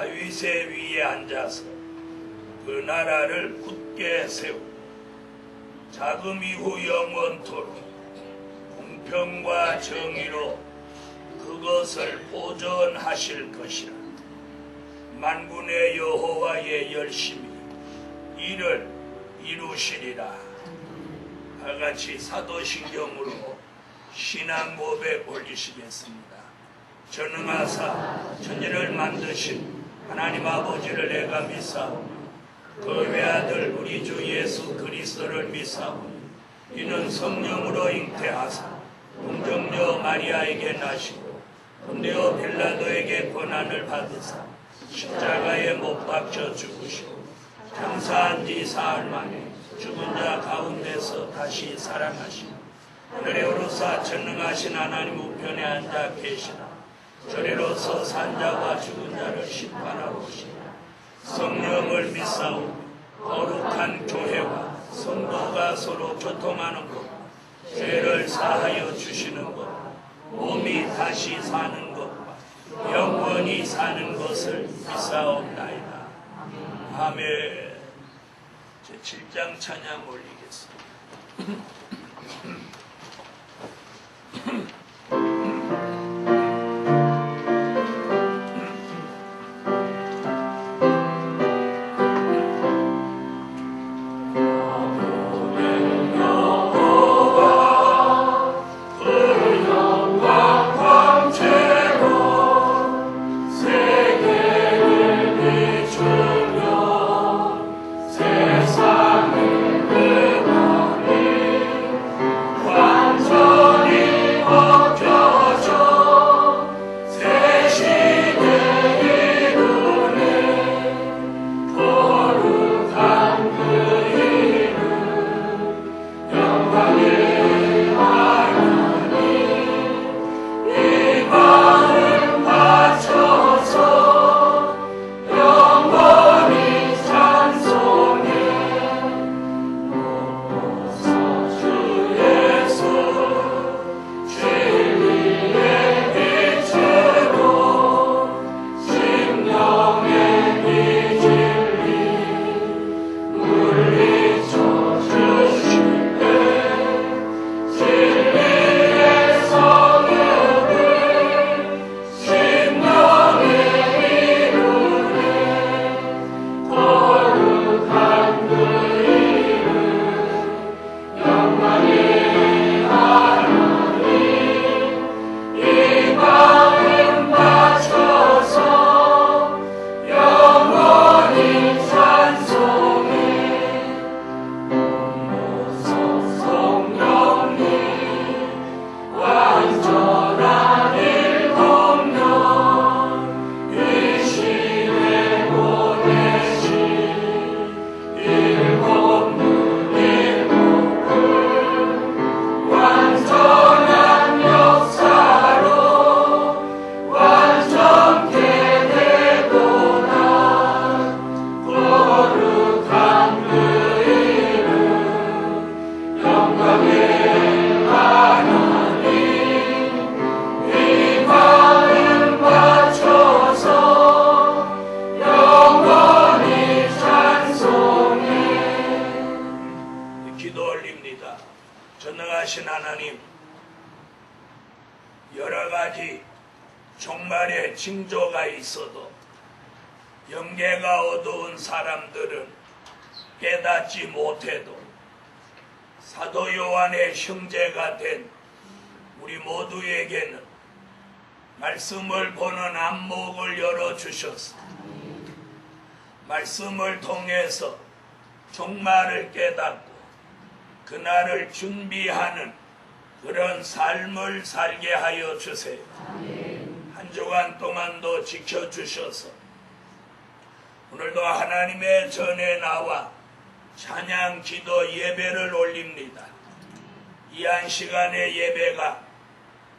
다윗의 위에 앉아서 그 나라를 굳게 세우고 자금 이후 영원토록 공평과 정의로 그것을 보존하실 것이라. 만군의 여호와의 열심히 이를 이루시리라. 다같이 사도신경으로 신앙 고백 올리시겠습니다. 전능하사 천지를 만드신 하나님 아버지를 내가 믿사오니 그 외아들 우리 주 예수 그리스도를 믿사오니 이는 성령으로 잉태하사 동정녀 마리아에게 나시고 본디오 빌라도에게 고난을 받으사 십자가에 못 박혀 죽으시고 장사한 지 사흘 만에 죽은 자 가운데서 다시 살아나시고 하늘에 오르사 전능하신 하나님 우편에 앉아 계시나 저리로서 산자와 죽은 자를 심판하러 오시나 성령을 믿사오니 거룩한 교회와 성도가 서로 교통하는 것, 죄를 사하여 주시는 것, 몸이 다시 사는 것과 영원히 사는 것을 믿사옵나이다. 아멘. 제7장 찬양 올리겠습니다. 전능하신 하나님, 여러 가지 종말의 징조가 있어도 영계가 어두운 사람들은 깨닫지 못해도 사도 요한의 형제가 된 우리 모두에게는 말씀을 보는 안목을 열어주셔서 말씀을 통해서 종말을 깨닫고 그날을 준비하는 그런 삶을 살게 하여 주세요. 한 주간 동안도 지켜주셔서 오늘도 하나님의 전에 나와 찬양, 기도, 예배를 올립니다. 이 한 시간의 예배가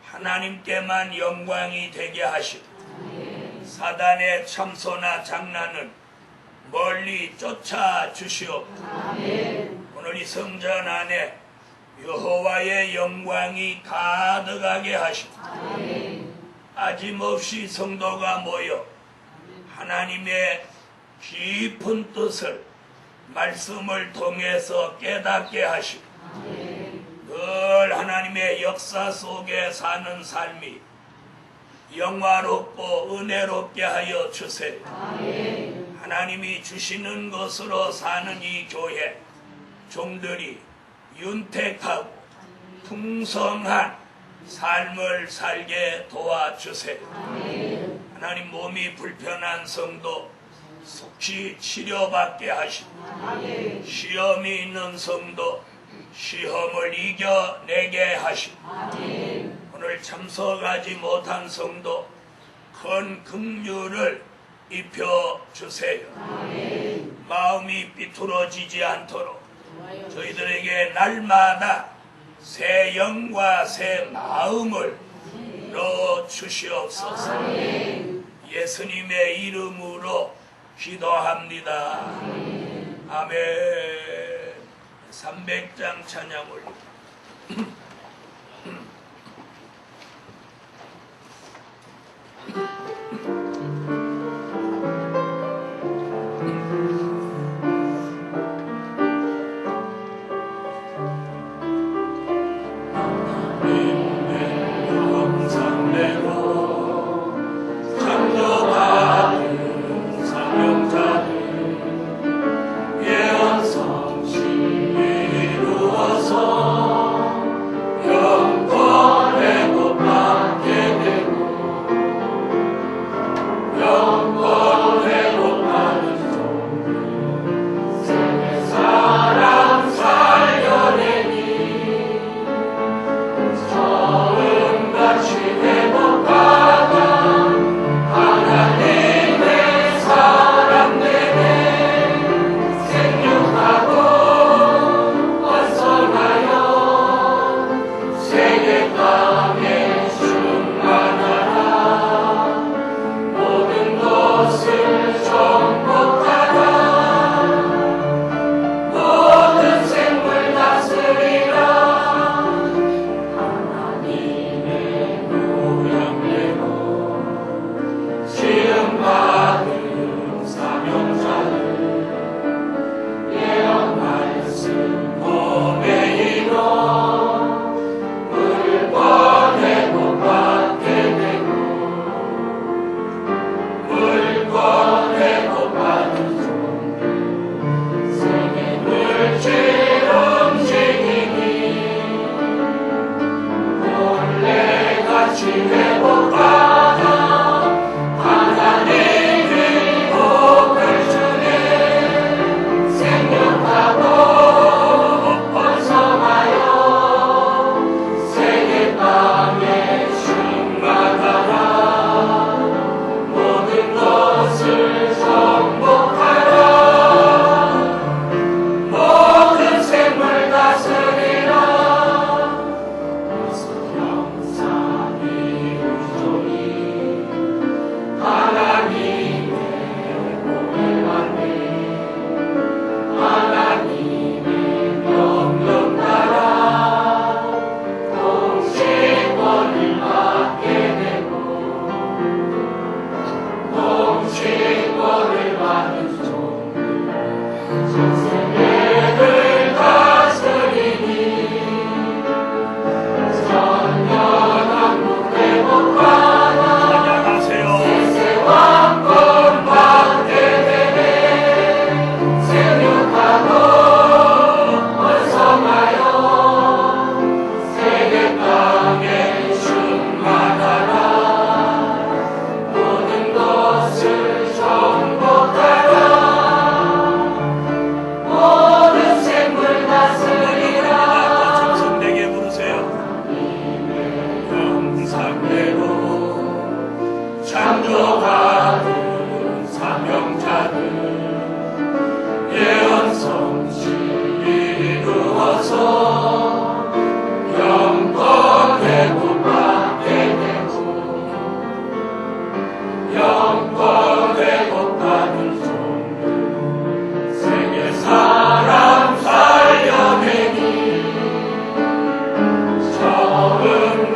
하나님께만 영광이 되게 하시고 사단의 참소나 장난은 멀리 쫓아주시옵고 오늘 이 성전 안에 여호와의 영광이 가득하게 하시고 빠짐없이 성도가 모여 하나님의 깊은 뜻을 말씀을 통해서 깨닫게 하시고 늘 하나님의 역사 속에 사는 삶이 영화롭고 은혜롭게 하여 주세요. 하나님이 주시는 것으로 사는 이 교회 종들이 윤택하고 풍성한 삶을 살게 도와주세요. 하나님 몸이 불편한 성도 속히 치료받게 하시고 시험이 있는 성도 시험을 이겨내게 하시고 오늘 참석하지 못한 성도 큰 긍휼을 입혀주세요. 마음이 삐뚤어지지 않도록 저희들에게 날마다 새 영과 새 마음을 넣어 주시옵소서. 예수님의 이름으로 기도합니다. 아멘. 300장 찬양 올립니다.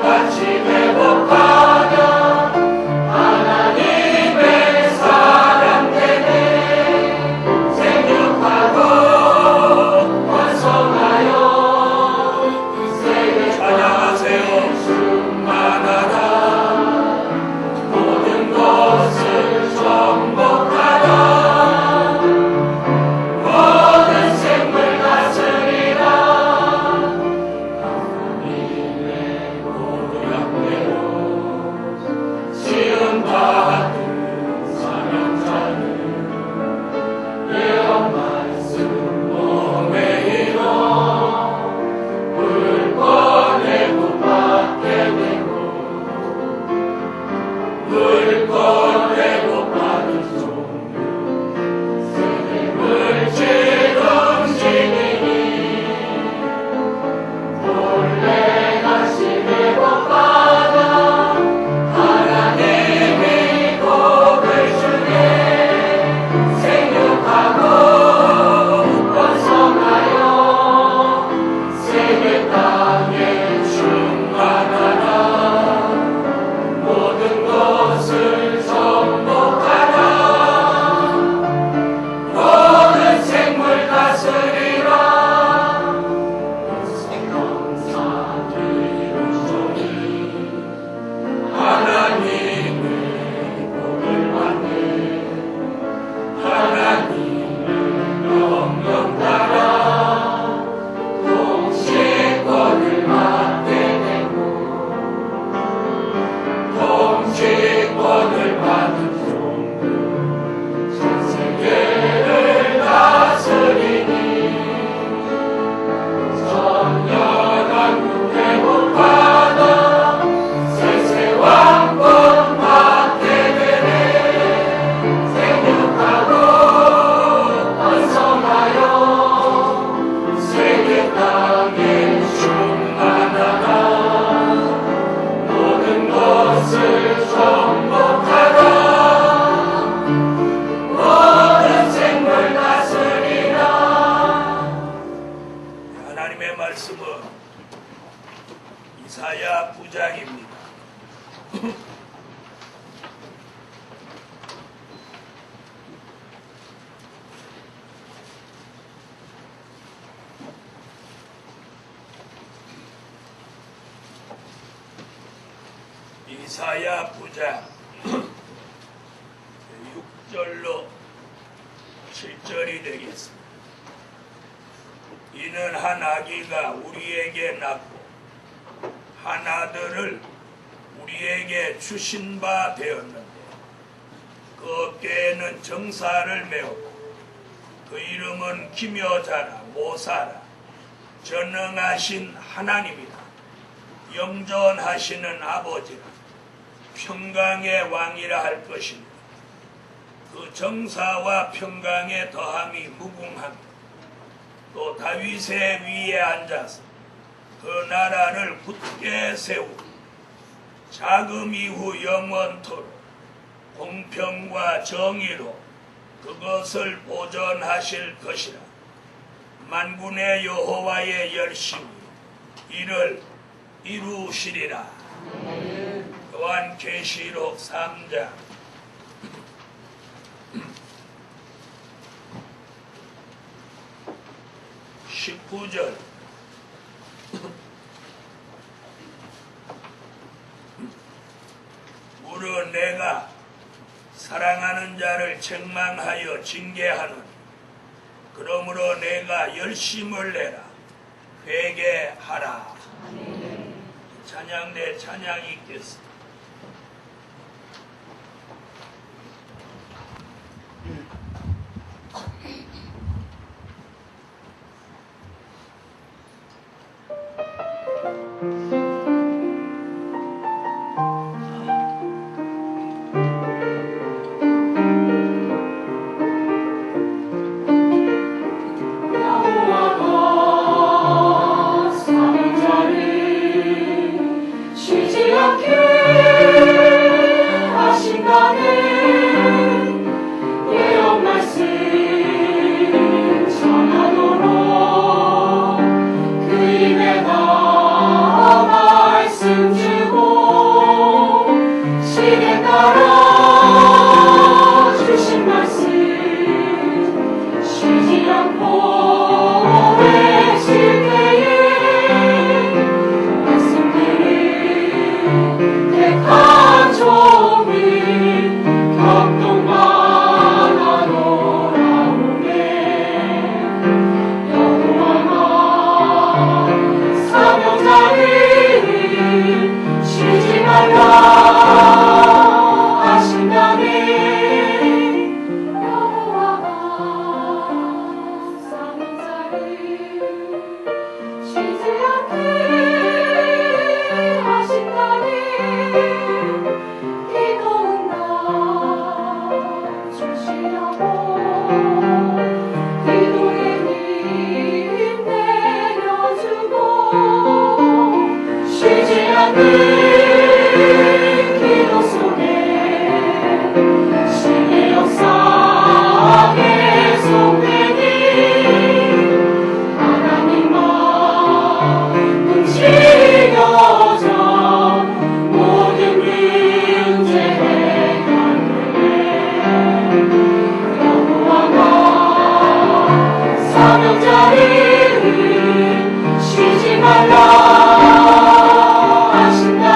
같이 회복하며 하나님의 이사야 9장 6절로 7절이 되겠습니다. 이는 한 아기가 우리에게 낳고 한 아들을 우리에게 주신 바 되었는데 그 어깨에는 정사를 메었고 그 이름은 기묘자라 모사라 전능하신 하나님이다. 영존하시는 아버지라 평강의 왕이라 할 것입니다. 그 정사와 평강의 더함이 무궁합니다. 또 다윗의 위에 앉아서 그 나라를 굳게 세우고 자금 이후 영원토록 공평과 정의로 그것을 보존하실 것이라. 만군의 여호와의 열심히 이를 이루시리라. 또한 계시록 3장 19절 무릇 내가 사랑하는 자를 책망하여 징계하노니 그러므로 내가 열심을 내라 회개하라. 찬양대 찬양이 있겠습니다. 쉬지 말라 하신다.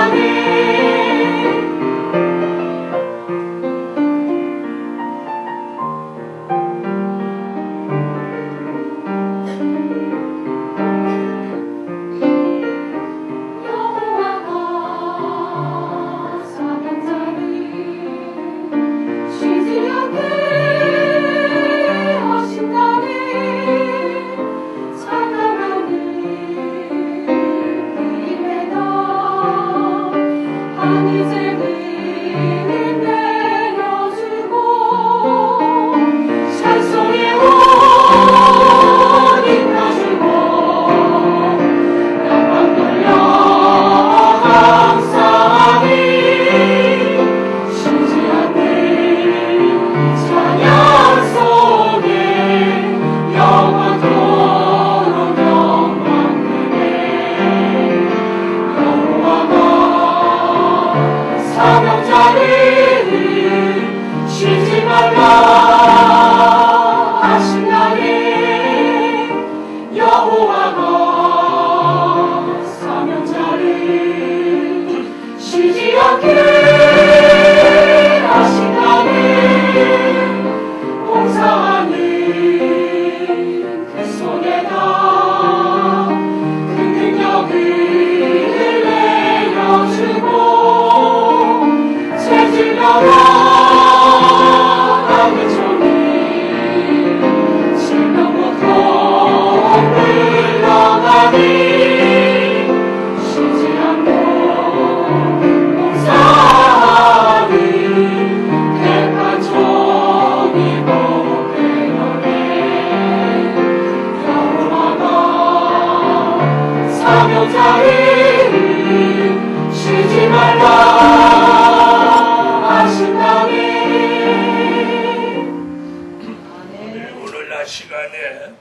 시간에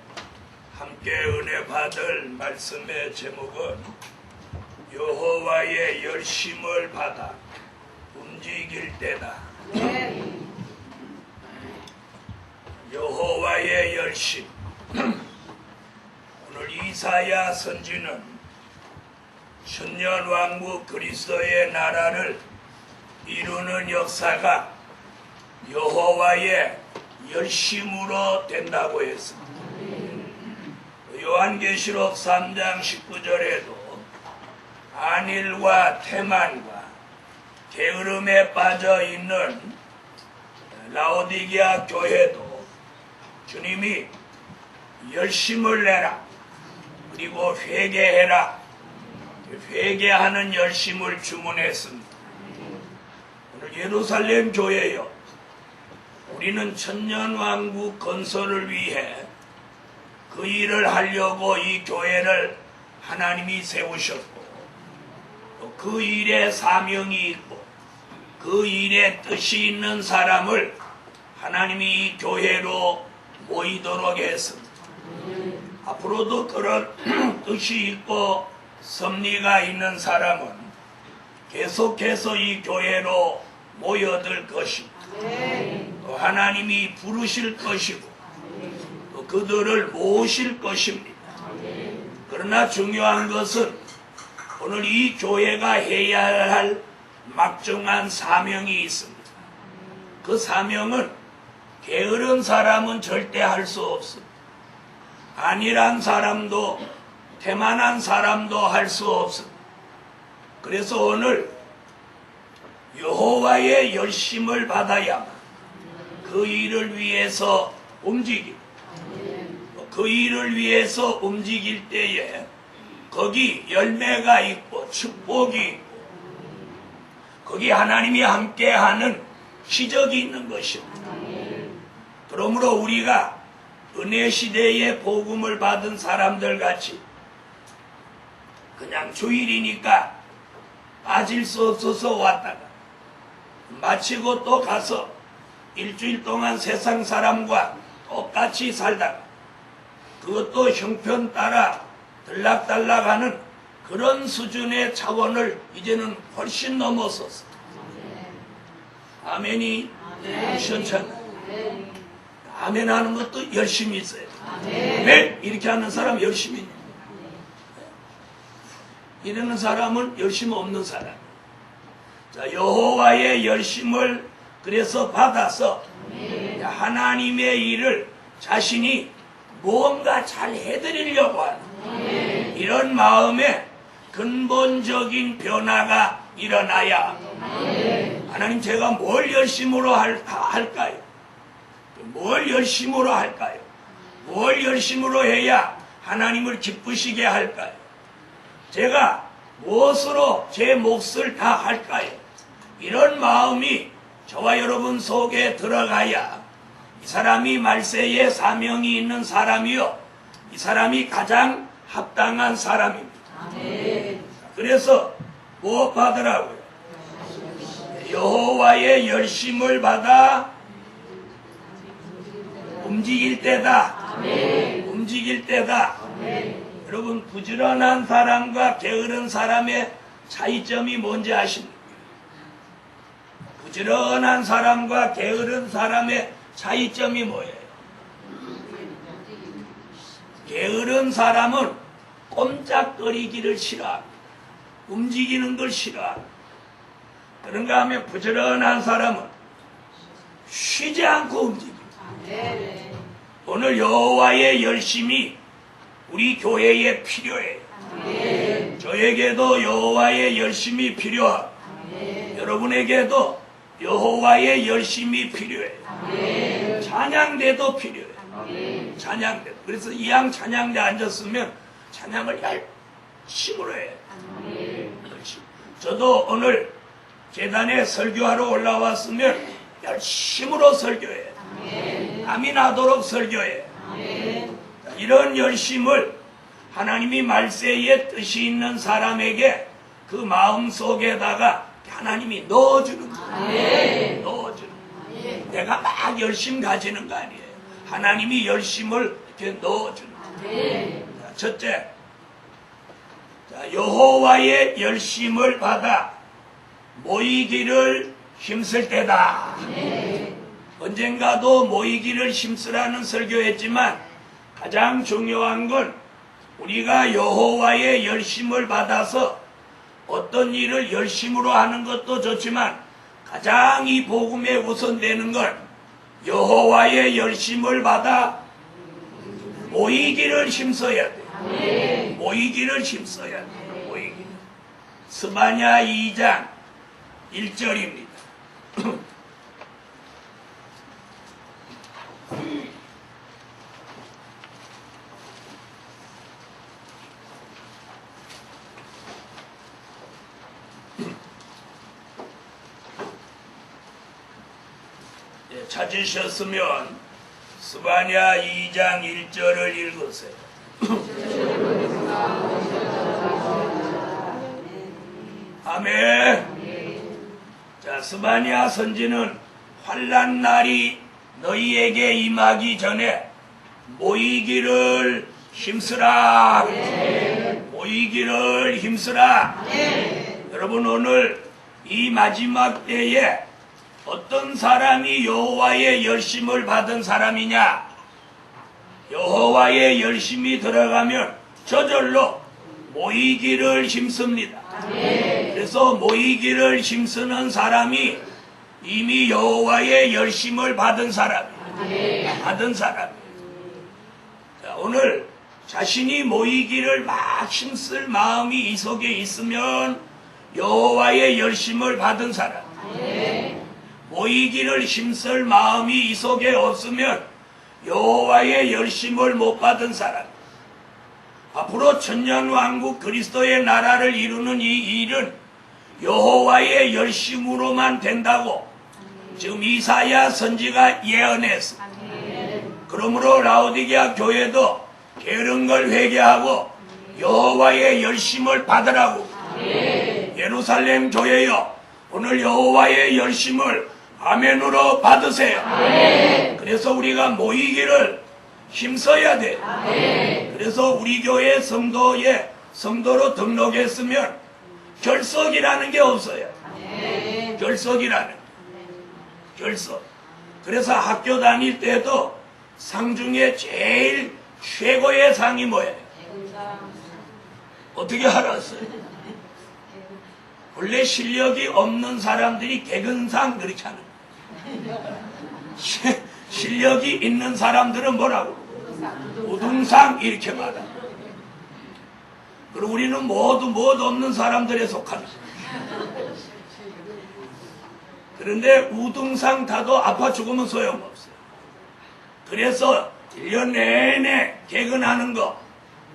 함께 은혜 받을 말씀의 제목은 여호와의 열심을 받아 움직일 때다. 여호와의 열심. 오늘 이사야 선지는 천년왕국 그리스도의 나라를 이루는 역사가 여호와의 열심으로 된다고 했습니다. 요한계시록 3장 19절에도 안일과 태만과 게으름에 빠져 있는 라오디게아 교회도 주님이 열심을 내라, 그리고 회개해라, 회개하는 열심을 주문했습니다. 오늘 예루살렘 교회요, 우리는 천년왕국 건설을 위해 그 일을 하려고 이 교회를 하나님이 세우셨고, 또 그 일에 사명이 있고 그 일에 뜻이 있는 사람을 하나님이 이 교회로 모이도록 했습니다. 앞으로도 그런 뜻이 있고 섭리가 있는 사람은 계속해서 이 교회로 모여들 것이고, 또 하나님이 부르실 것이고, 또 그들을 모으실 것입니다. 그러나 중요한 것은 오늘 이 교회가 해야 할 막중한 사명이 있습니다. 그 사명은 게으른 사람은 절대 할 수 없습니다. 안일한 사람도, 태만한 사람도 할 수 없습니다. 그래서 오늘 여호와의 열심을 받아야만 그 일을 위해서 움직이고, 그 일을 위해서 움직일 때에 거기 열매가 있고 축복이 있고 거기 하나님이 함께하는 기적이 있는 것입니다. 그러므로 우리가 은혜 시대에 복음을 받은 사람들 같이 그냥 주일이니까 빠질 수 없어서 왔다가 마치고 또 가서 일주일 동안 세상 사람과 똑같이 살다가 그것도 형편 따라 들락달락하는 그런 수준의 차원을 이제는 훨씬 넘어섰어. 아멘이 시원찮아. 아멘 하는 것도 열심히 있어요. 아멘 이렇게 하는 사람 열심히 있는, 이러는 사람은 열심 없는 사람. 자, 여호와의 열심을 그래서 받아서 하나님의 일을 자신이 무언가 잘 해드리려고 하는 이런 마음에 근본적인 변화가 일어나야, 하나님 제가 뭘 열심으로 할까요? 뭘 열심으로 할까요? 뭘 열심으로 해야 하나님을 기쁘시게 할까요? 제가 무엇으로 제 몫을 다 할까요? 이런 마음이 저와 여러분 속에 들어가야 이 사람이 말세에 사명이 있는 사람이요, 이 사람이 가장 합당한 사람입니다. 그래서 무엇 받으라고요? 여호와의 열심을 받아 움직일 때다. 움직일 때다. 여러분, 부지런한 사람과 게으른 사람의 차이점이 뭔지 아십니까? 부지런한 사람과 게으른 사람의 차이점이 뭐예요? 게으른 사람은 꼼짝거리기를 싫어합니다. 움직이는 걸 싫어합니다. 그런가 하면 부지런한 사람은 쉬지 않고 움직입니다. 오늘 여호와의 열심이 우리 교회에 필요해요. 저에게도 여호와의 열심이 필요하고 여러분에게도 여호와의 열심이 필요해요. 찬양대도 필요해요. 찬양대. 그래서 이왕 찬양대 앉았으면 찬양을 열심으로 해요. 저도 오늘 계단에 설교하러 올라왔으면 열심으로 설교해요. 남이 나도록 설교해요. 이런 열심을 하나님이 말세에 뜻이 있는 사람에게 그 마음 속에다가 하나님이 넣어주는 거예요. 넣어주는 거예요. 내가 막 열심 가지는 거 아니에요. 하나님이 열심을 이렇게 넣어주는 거예요. 자, 첫째, 자, 여호와의 열심을 받아 모이기를 힘쓸 때다. 언젠가도 모이기를 힘쓰라는 설교했지만 가장 중요한 건 우리가 여호와의 열심을 받아서 어떤 일을 열심으로 하는 것도 좋지만 가장 이 복음에 우선되는 건 여호와의 열심을 받아 모이기를 힘써야 돼. 모이기를 힘써야 돼. 모이기를. 스바냐 2장 1절입니다. 찾으셨으면 스바냐 2장 1절을 읽으세요. 아멘. 자, 스바냐 선지는 환난 날이 너희에게 임하기 전에 모이기를 힘쓰라. 모이기를 힘쓰라. 여러분, 오늘 이 마지막 때에 어떤 사람이 여호와의 열심을 받은 사람이냐? 여호와의 열심이 들어가면 저절로 모이기를 힘씁니다. 그래서 모이기를 힘쓰는 사람이 이미 여호와의 열심을 받은 사람이에요. 받은 사람이에요. 자, 오늘 자신이 모이기를 막 힘쓸 마음이 이 속에 있으면 여호와의 열심을 받은 사람. 모이기를 힘쓸 마음이 이 속에 없으면 여호와의 열심을 못 받은 사람. 앞으로 천년왕국 그리스도의 나라를 이루는 이 일은 여호와의 열심으로만 된다고 지금 이사야 선지가 예언했어. 그러므로 라오디게아 교회도 게으른 걸 회개하고 여호와의 열심을 받으라고. 예루살렘 교회여, 오늘 여호와의 열심을 아멘으로 받으세요. 그래서 우리가 모이기를 힘써야 돼. 그래서 우리 교회 성도로 등록했으면 결석이라는 게 없어요. 결석이라는 결석. 그래서 학교 다닐 때도 상 중에 제일 최고의 상이 뭐예요? 어떻게 알았어요? 원래 실력이 없는 사람들이 개근상 그렇게 하는 거예요. 실력이 있는 사람들은 뭐라고? 우등상 이렇게 받아. 그리고 우리는 모두 없는 사람들에 속하는 거예요. 그런데 우등상 타도 아파 죽으면 소용없어요. 그래서 1년 내내 개근하는 거,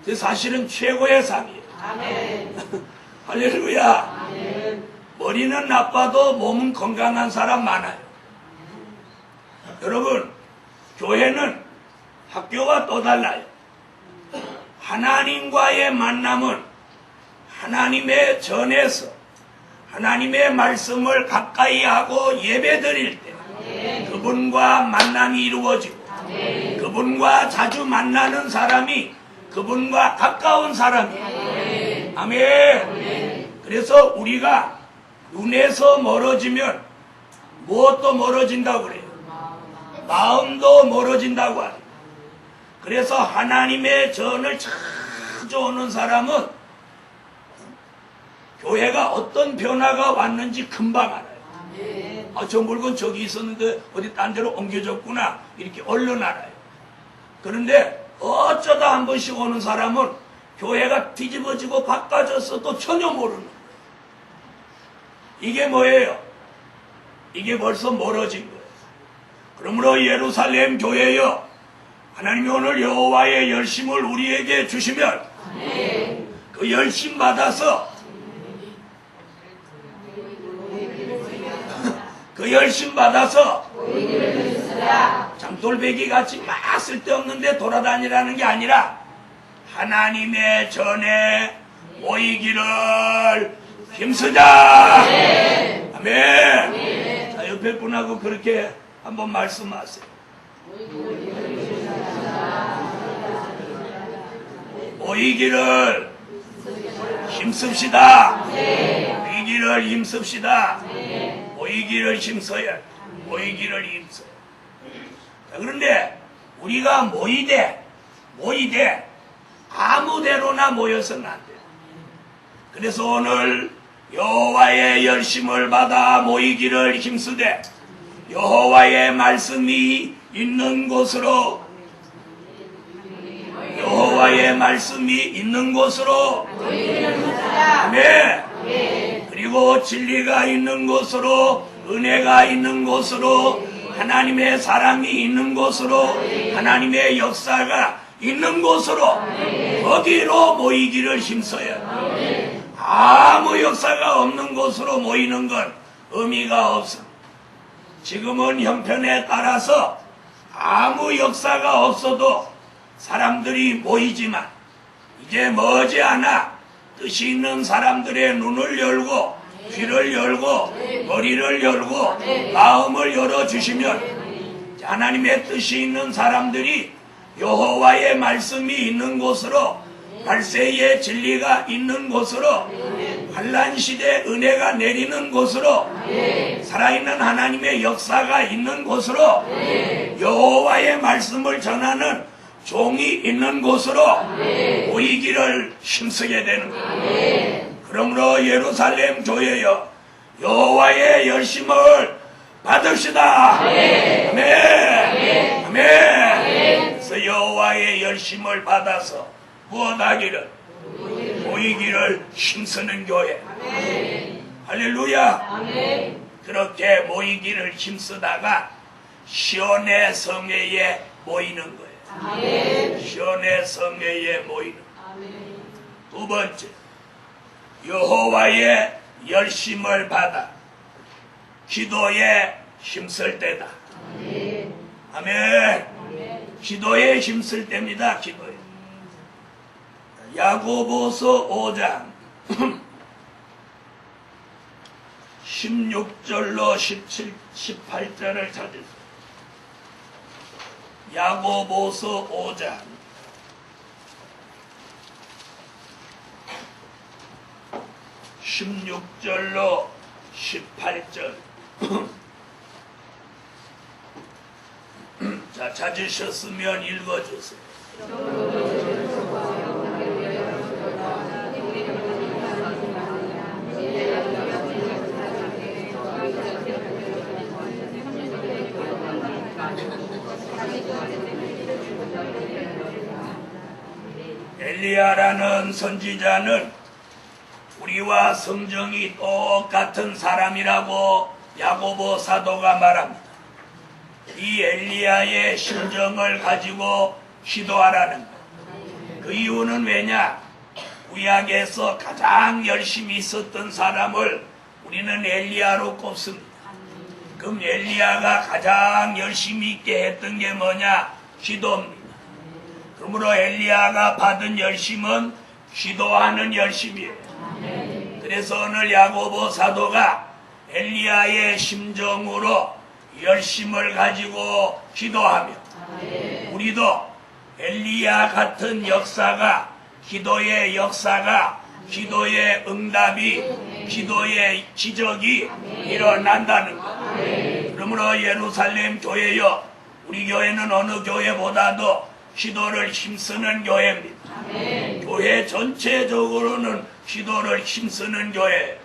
그 사실은 최고의 상이에요. 아멘. 할렐루야. 아멘. 머리는 나빠도 몸은 건강한 사람 많아요. 여러분, 교회는 학교와 또 달라요. 하나님과의 만남은 하나님의 전에서 하나님의 말씀을 가까이 하고 예배 드릴 때 그분과 만남이 이루어지고 그분과 자주 만나는 사람이 그분과 가까운 사람이에요. 아멘. 그래서 우리가 눈에서 멀어지면 무엇도 멀어진다고 그래요. 마음도 멀어진다고 하죠. 그래서 하나님의 전을 자주 오는 사람은 교회가 어떤 변화가 왔는지 금방 알아요. 아, 저 물건 저기 있었는데 어디 딴 데로 옮겨졌구나, 이렇게 얼른 알아요. 그런데 어쩌다 한 번씩 오는 사람은 교회가 뒤집어지고 바꿔졌어도 전혀 모르는 거예요. 이게 뭐예요? 이게 벌써 멀어진 거예요. 그러므로 예루살렘 교회여, 하나님이 오늘 여호와의 열심을 우리에게 주시면 그 열심 받아서 그 열심 받아서 장돌배기 같이 막 쓸데없는데 돌아다니라는 게 아니라 하나님의 전에 모이기를 힘쓰자. 아멘. 자, 옆에 분하고 그렇게 한번 말씀하세요. 모이기를 힘씁시다. 모이기를 힘씁시다. 모이기를 힘써야. 모이기를 힘써. 그런데 우리가 모이되 아무데로나 모여서는 안 돼요. 그래서 오늘 여호와의 열심을 받아 모이기를 힘쓰되 여호와의 말씀이 있는 곳으로 아멘. 그리고 진리가 있는 곳으로 은혜가 있는 곳으로 하나님의 사랑이 있는 곳으로 하나님의 역사가 있는 곳으로 거기로 모이기를 힘써요. 아무 역사가 없는 곳으로 모이는 건 의미가 없어. 지금은 형편에 따라서 아무 역사가 없어도 사람들이 모이지만 이제 머지않아 뜻이 있는 사람들의 눈을 열고 귀를 열고 머리를 열고 마음을 열어주시면 하나님의 뜻이 있는 사람들이 여호와의 말씀이 있는 곳으로 말세의 진리가 있는 곳으로 환난시대 은혜가 내리는 곳으로 살아있는 하나님의 역사가 있는 곳으로 여호와의 말씀을 전하는 종이 있는 곳으로 모이기를 힘쓰게 되는 거예요. 그러므로 예루살렘 교회여 여호와의 열심을 받읍시다. 아멘. 아멘. 그래서 여호와의 열심을 받아서 무엇하기를 모이기를 힘쓰는 교회. 할렐루야. 그렇게 모이기를 힘쓰다가 시온의 성회에 모이는 거예요. 시온의 성회에 모이는 거예요. 두 번째, 여호와의 열심을 받아 기도에 힘쓸 때다. 아멘. 기도에 힘쓸 때입니다. 기도에. 야고보서 5장 16절로 17, 18절을 찾으세요. 야고보서 5장 16절로 18절. 자, 찾으셨으면 읽어주세요. 엘리야라는 선지자는 우리와 성정이 똑같은 사람이라고 야고보 사도가 말합니다. 이 엘리야의 심정을 가지고 기도하라는 거예요. 그 이유는 왜냐? 구약에서 가장 열심히 있었던 사람을 우리는 엘리야로 꼽습니다. 그럼 엘리야가 가장 열심히 있게 했던 게 뭐냐? 기도입니다. 그러므로 엘리야가 받은 열심은 기도하는 열심이에요. 그래서 오늘 야고보 사도가 엘리야의 심정으로 열심을 가지고 기도하며 우리도 엘리야 같은 역사가 기도의 역사가 기도의 응답이 기도의 기적이 일어난다는 것. 그러므로 예루살렘 교회여 우리 교회는 어느 교회보다도 기도를 힘쓰는 교회입니다. 교회 전체적으로는 기도를 힘쓰는 교회.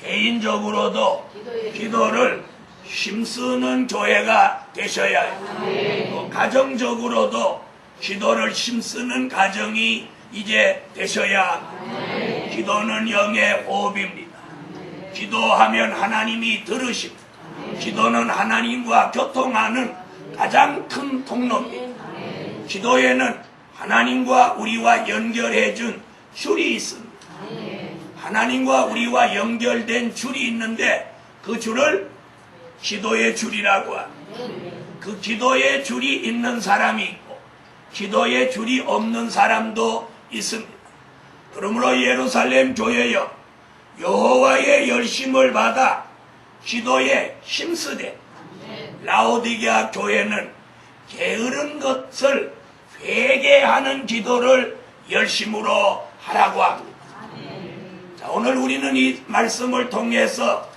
개인적으로도 기도를 힘쓰는 교회가 되셔야 해요. 또 가정적으로도 기도를 힘쓰는 가정이 이제 되셔야 합니다. 기도는 영의 호흡입니다. 기도하면 하나님이 들으십니다. 기도는 하나님과 교통하는 가장 큰 통로입니다. 기도에는 하나님과 우리와 연결해준 줄이 있습니다. 하나님과 우리와 연결된 줄이 있는데 그 줄을 기도의 줄이라고 합니다. 그 기도의 줄이 있는 사람이 있고 기도의 줄이 없는 사람도 있습니다. 그러므로 예루살렘 교회여 여호와의 열심을 받아 기도에 힘쓰되 라오디게아 교회는 게으른 것을 회개하는 기도를 열심으로 하라고 합니다. 자, 오늘 우리는 이 말씀을 통해서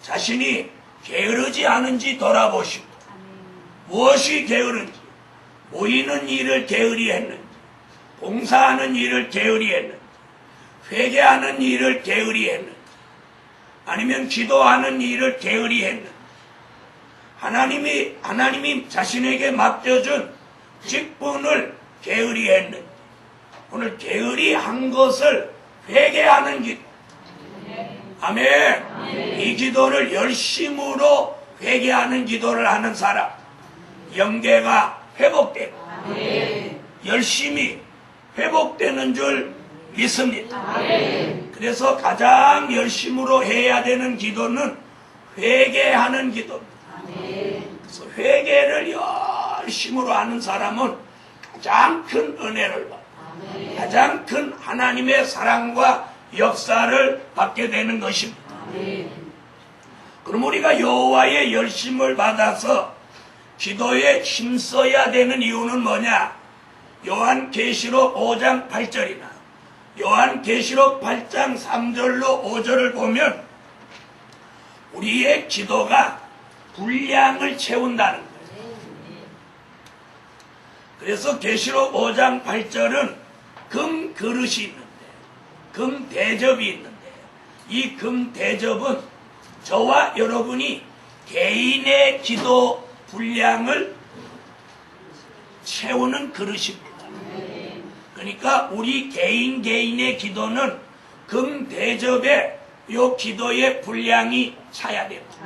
자신이 게으르지 않은지 돌아보시고 무엇이 게으른지, 모이는 일을 게으리 했는지, 봉사하는 일을 게으리 했는지, 회개하는 일을 게으리 했는지, 아니면 기도하는 일을 게으리 했는지, 하나님이 자신에게 맡겨준 직분을 게으리 했는지, 오늘 게으리 한 것을 회개하는 기도. 아멘. 이 기도를 열심으로 회개하는 기도를 하는 사람, 영계가 회복되고 열심히 회복되는 줄 믿습니다. 그래서 가장 열심으로 해야 되는 기도는 회개하는 기도입니다. 그래서 회개를 열심으로 하는 사람은 가장 큰 은혜를 받고 가장 큰 하나님의 사랑과 역사를 받게 되는 것입니다. 그럼 우리가 여호와의 열심을 받아서 기도에 힘써야 되는 이유는 뭐냐? 요한계시록 5장 8절이나 요한계시록 8장 3절로 5절을 보면 우리의 기도가 분량을 채운다는 거예요. 그래서 계시록 5장 8절은 금 그릇이 있는데, 금 대접이 있는데, 이 금 대접은 저와 여러분이 개인의 기도 분량을 채우는 그릇입니다. 그러니까 우리 개인의 기도는 금 대접에 요 기도의 분량이 차야 됩니다.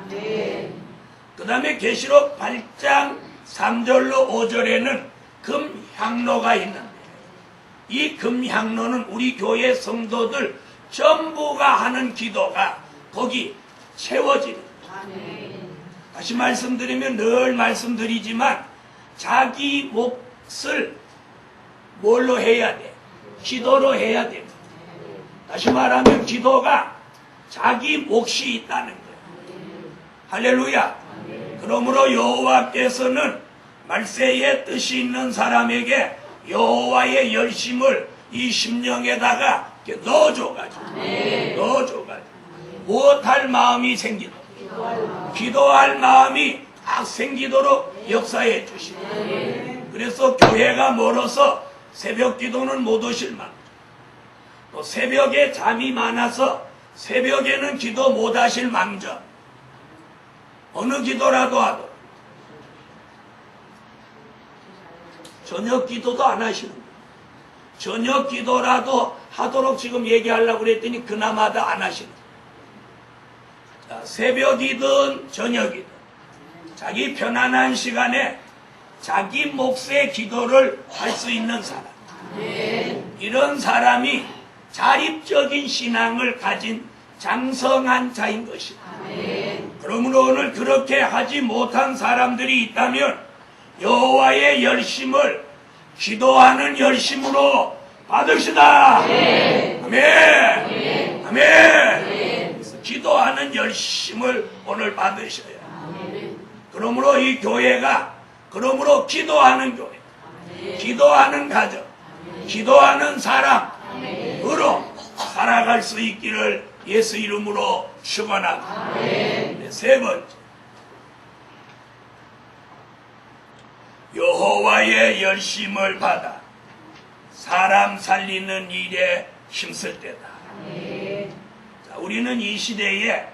그 다음에 계시록 8장 3절로 5절에는 금 향로가 있는데, 이 금 향로는 우리 교회 성도들 전부가 하는 기도가 거기 채워지는 거예요. 다시 말씀드리면 늘 말씀드리지만 자기 몫을 뭘로 해야 돼? 기도로 해야 됩니다. 다시 말하면 기도가 자기 몫이 있다는 거예요. 할렐루야. 그러므로 여호와께서는 말세에 뜻이 있는 사람에게 여호와의 열심을 이 심령에다가 넣어줘가지고 무엇할 마음이 생기도록, 기도할 마음이 딱 생기도록 역사해 주시고, 그래서 교회가 멀어서 새벽 기도는 못 오실 만, 또 새벽에 잠이 많아서 새벽에는 기도 못 하실 망정, 어느 기도라도 하도록 저녁 기도도 안 하시는 거예요. 저녁 기도라도 하도록 지금 얘기하려고 그랬더니 그나마다 안 하시는 거예요. 자, 새벽이든 저녁이든 자기 편안한 시간에 자기 몫의 기도를 할 수 있는 사람, 이런 사람이 자립적인 신앙을 가진 장성한 자인 것입니다. 그러므로 오늘 그렇게 하지 못한 사람들이 있다면 여호와의 열심을 기도하는 열심으로 받으시다. 아멘. 아멘. 기도하는 열심을 오늘 받으셔야. 그러므로 이 교회가, 그러므로 기도하는 교회, 기도하는 가정, 기도하는 사람으로 살아갈 수 있기를 예수 이름으로 축원합니다. 세 번째, 여호와의 열심을 받아 사람 살리는 일에 힘쓸 때다. 자, 우리는 이 시대에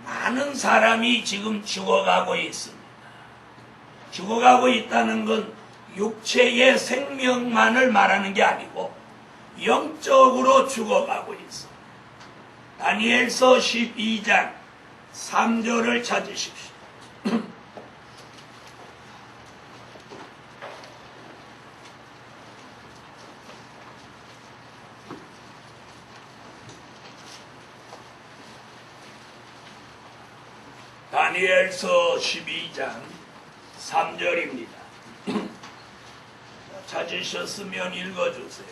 많은 사람이 지금 죽어가고 있습니다. 죽어가고 있다는 건 육체의 생명만을 말하는 게 아니고 영적으로 죽어가고 있습니다. 다니엘서 12장 3절을 찾으십시오. 다니엘서 12장 3절입니다. 찾으셨으면 읽어주세요.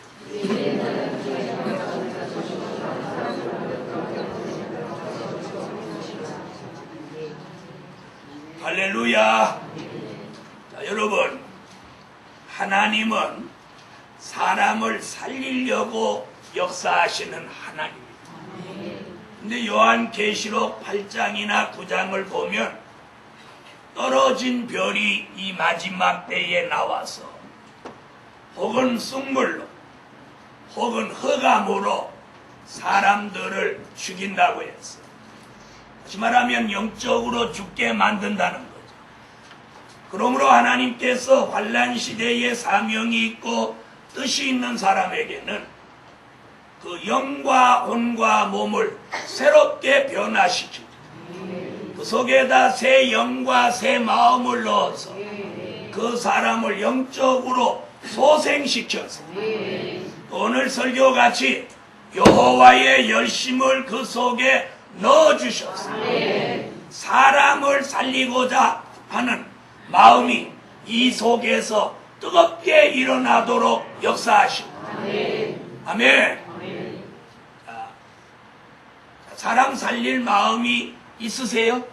할렐루야. 여러분, 하나님은 사람을 살리려고 역사하시는 하나님입니다. 근데 요한계시록 8장이나 9장을 보면 떨어진 별이 이 마지막 때에 나와서 혹은 쑥물로 혹은 흑암으로 사람들을 죽인다고 했어요. 다시 말하면 영적으로 죽게 만든다는 거죠. 그러므로 하나님께서 환난 시대에 사명이 있고 뜻이 있는 사람에게는 그 영과 혼과 몸을 새롭게 변화시키고 그 속에다 새 영과 새 마음을 넣어서 그 사람을 영적으로 소생시켜서 오늘 설교같이 여호와의 열심을 그 속에 넣어주셔서 사람을 살리고자 하는 마음이 이 속에서 뜨겁게 일어나도록 역사하십니다. 아멘. 자, 사람 살릴 마음이 있으세요?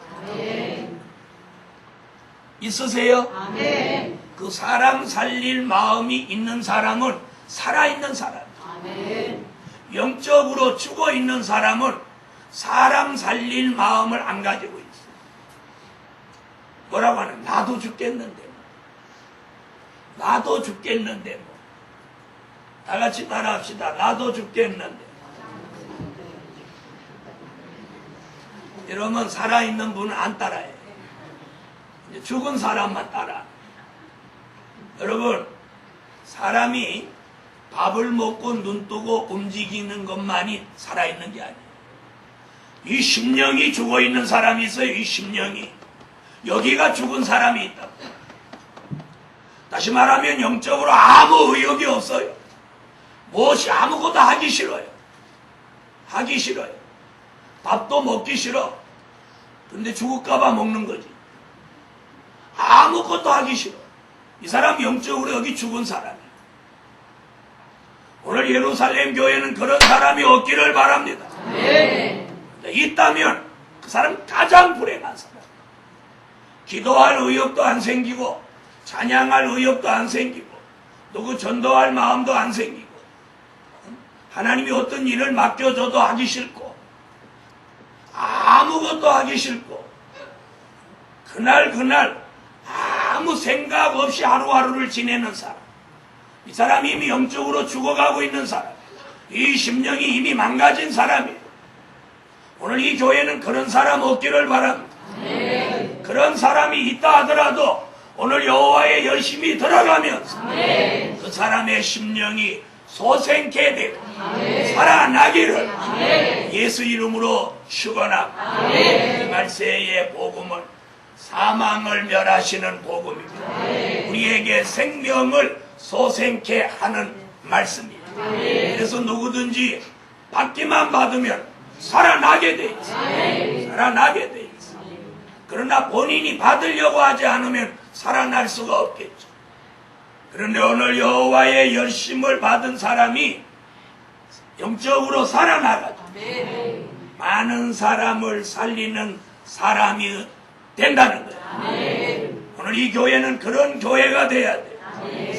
있으세요? 그 사람 살릴 마음이 있는 사람은 살아있는 사람이에요. 영적으로 죽어있는 사람은 사람 살릴 마음을 안 가지고 있어요. 뭐라고 하는? 나도 죽겠는데 뭐. 나도 죽겠는데 뭐. 다 같이 따라합시다. 나도 죽겠는데. 이러면 살아있는 분은 안 따라해. 이제 죽은 사람만 따라. 여러분, 사람이 밥을 먹고 눈 뜨고 움직이는 것만이 살아있는 게 아니에요. 이 심령이 죽어있는 사람이 있어요. 이 심령이. 여기가 죽은 사람이 있다. 다시 말하면 영적으로 아무 의욕이 없어요. 무엇이 아무것도 하기 싫어요. 하기 싫어요. 밥도 먹기 싫어. 근데 죽을까봐 먹는 거지. 아무것도 하기 싫어. 이 사람 영적으로 여기 죽은 사람이에요. 오늘 예루살렘 교회는 그런 사람이 없기를 바랍니다. 있다면 그 사람 가장 불행한 사람. 기도할 의욕도 안 생기고 찬양할 의욕도 안 생기고 누구 전도할 마음도 안 생기고 하나님이 어떤 일을 맡겨줘도 하기 싫고 아무것도 하기 싫고 그날 아무 생각 없이 하루하루를 지내는 사람. 이 사람이 이미 영적으로 죽어가고 있는 사람. 이 심령이 이미 망가진 사람이에요. 오늘 이 교회는 그런 사람 없기를 바랍니다. 그런 사람이 있다 하더라도 오늘 여호와의 열심히 들어가면서 그 사람의 심령이 소생케 되고 살아나기를 예수 이름으로 축원합니다. 이 말세의 복음은 사망을 멸하시는 복음입니다. 우리에게 생명을 소생케 하는 말씀입니다. 그래서 누구든지 받기만 받으면 살아나게 돼 있어요. 살아나게 돼 있어요. 그러나 본인이 받으려고 하지 않으면 살아날 수가 없겠죠. 그런데 오늘 여호와의 열심을 받은 사람이 영적으로 살아나가죠. 많은 사람을 살리는 사람이 된다는 거예요. 오늘 이 교회는 그런 교회가 돼야 돼요.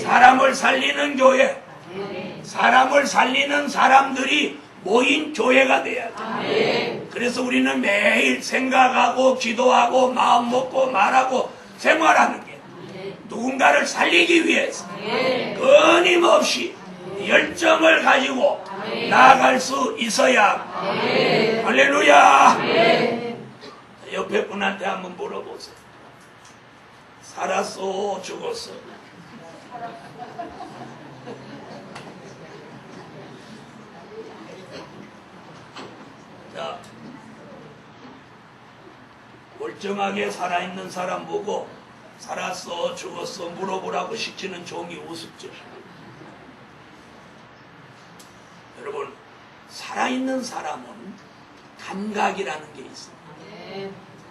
사람을 살리는 교회, 사람을 살리는 사람들이 모인 교회가 돼야 돼요. 그래서 우리는 매일 생각하고 기도하고 마음 먹고 말하고 생활하는 게 누군가를 살리기 위해서 끊임없이 열정을 가지고 나아갈 수 있어야 합니다. 할렐루야. 옆에 분한테 한번 물어보세요. 살았어 죽었어? 자, 멀쩡하게 살아있는 사람 보고 살았어 죽었어 물어보라고 시키는 종이 우습죠. 여러분, 살아있는 사람은 감각이라는 게 있어요.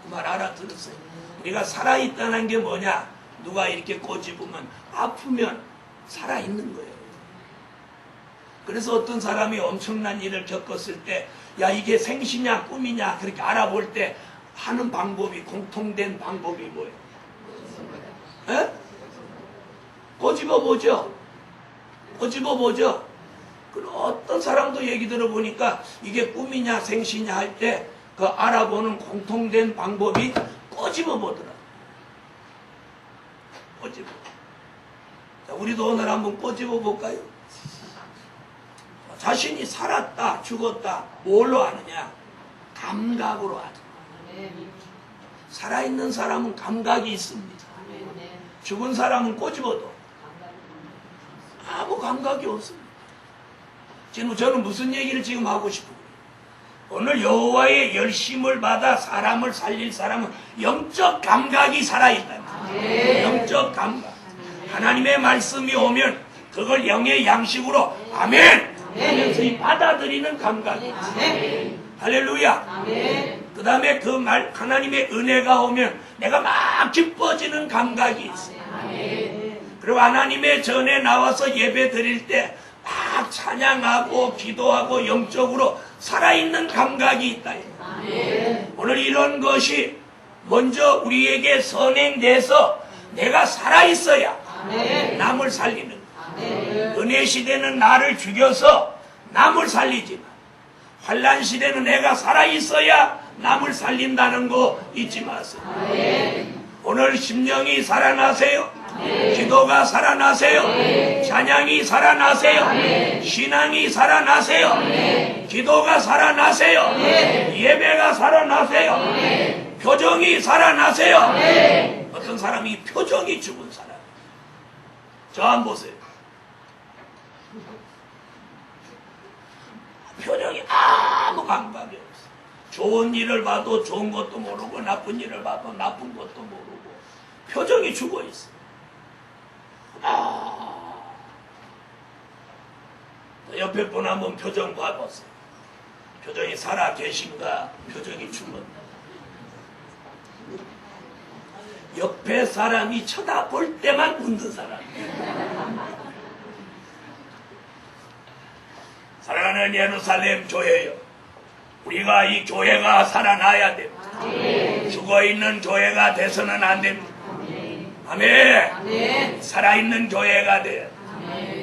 그 말 알아들으세요. 우리가 살아있다는 게 뭐냐? 누가 이렇게 꼬집으면 아프면 살아있는 거예요. 그래서 어떤 사람이 엄청난 일을 겪었을 때 야 이게 생시냐 꿈이냐 그렇게 알아볼 때 하는 방법이 공통된 방법이 뭐예요? 에? 꼬집어보죠. 그 어떤 사람도 얘기 들어보니까 이게 꿈이냐 생시냐 할 때 그 알아보는 공통된 방법이 꼬집어보더라. 꼬집어. 자, 우리도 오늘 한번 꼬집어볼까요? 자신이 살았다 죽었다 뭘로 아느냐? 감각으로 아는. 살아있는 사람은 감각이 있습니다. 죽은 사람은 꼬집어도 아무 감각이 없습니다. 지금 저는 무슨 얘기를 지금 하고 싶어요? 오늘 여호와의 열심을 받아 사람을 살릴 사람은 영적 감각이 살아있다. 영적 감각. 하나님의 말씀이 오면 그걸 영의 양식으로 아멘 하면서 받아들이는 감각이 있어요. 할렐루야. 그 다음에 그 말 하나님의 은혜가 오면 내가 막 기뻐지는 감각이 있어요. 그리고 하나님의 전에 나와서 예배 드릴 때 막 찬양하고 기도하고 영적으로 살아있는 감각이 있다. 오늘 이런 것이 먼저 우리에게 선행돼서 내가 살아있어야 남을 살리는 거예요. 은혜 시대는 나를 죽여서 남을 살리지만 환난 시대는 내가 살아있어야 남을 살린다는 거 잊지 마세요. 오늘 심령이 살아나세요. 기도가 살아나세요. 찬양이 살아나세요. 신앙이 살아나세요. 기도가 살아나세요. 예배가 살아나세요. 표정이 살아나세요. 어떤 사람이 표정이 죽은 사람. 저 한 보세요. 표정이 아무 감각이 없어. 좋은 일을 봐도 좋은 것도 모르고 나쁜 일을 봐도 나쁜 것도 모르고 표정이 죽어 있어. 옆에 분 한번 표정 봐보세요. 표정이 살아 계신가? 표정이 죽었나? 옆에 사람이 쳐다볼 때만 웃는 사람. 사랑하는 예루살렘 교회요. 우리가 이 교회가 살아나야 됩니다. 죽어있는 교회가 돼서는 안 됩니다. 아멘. 살아있는 교회가 돼요.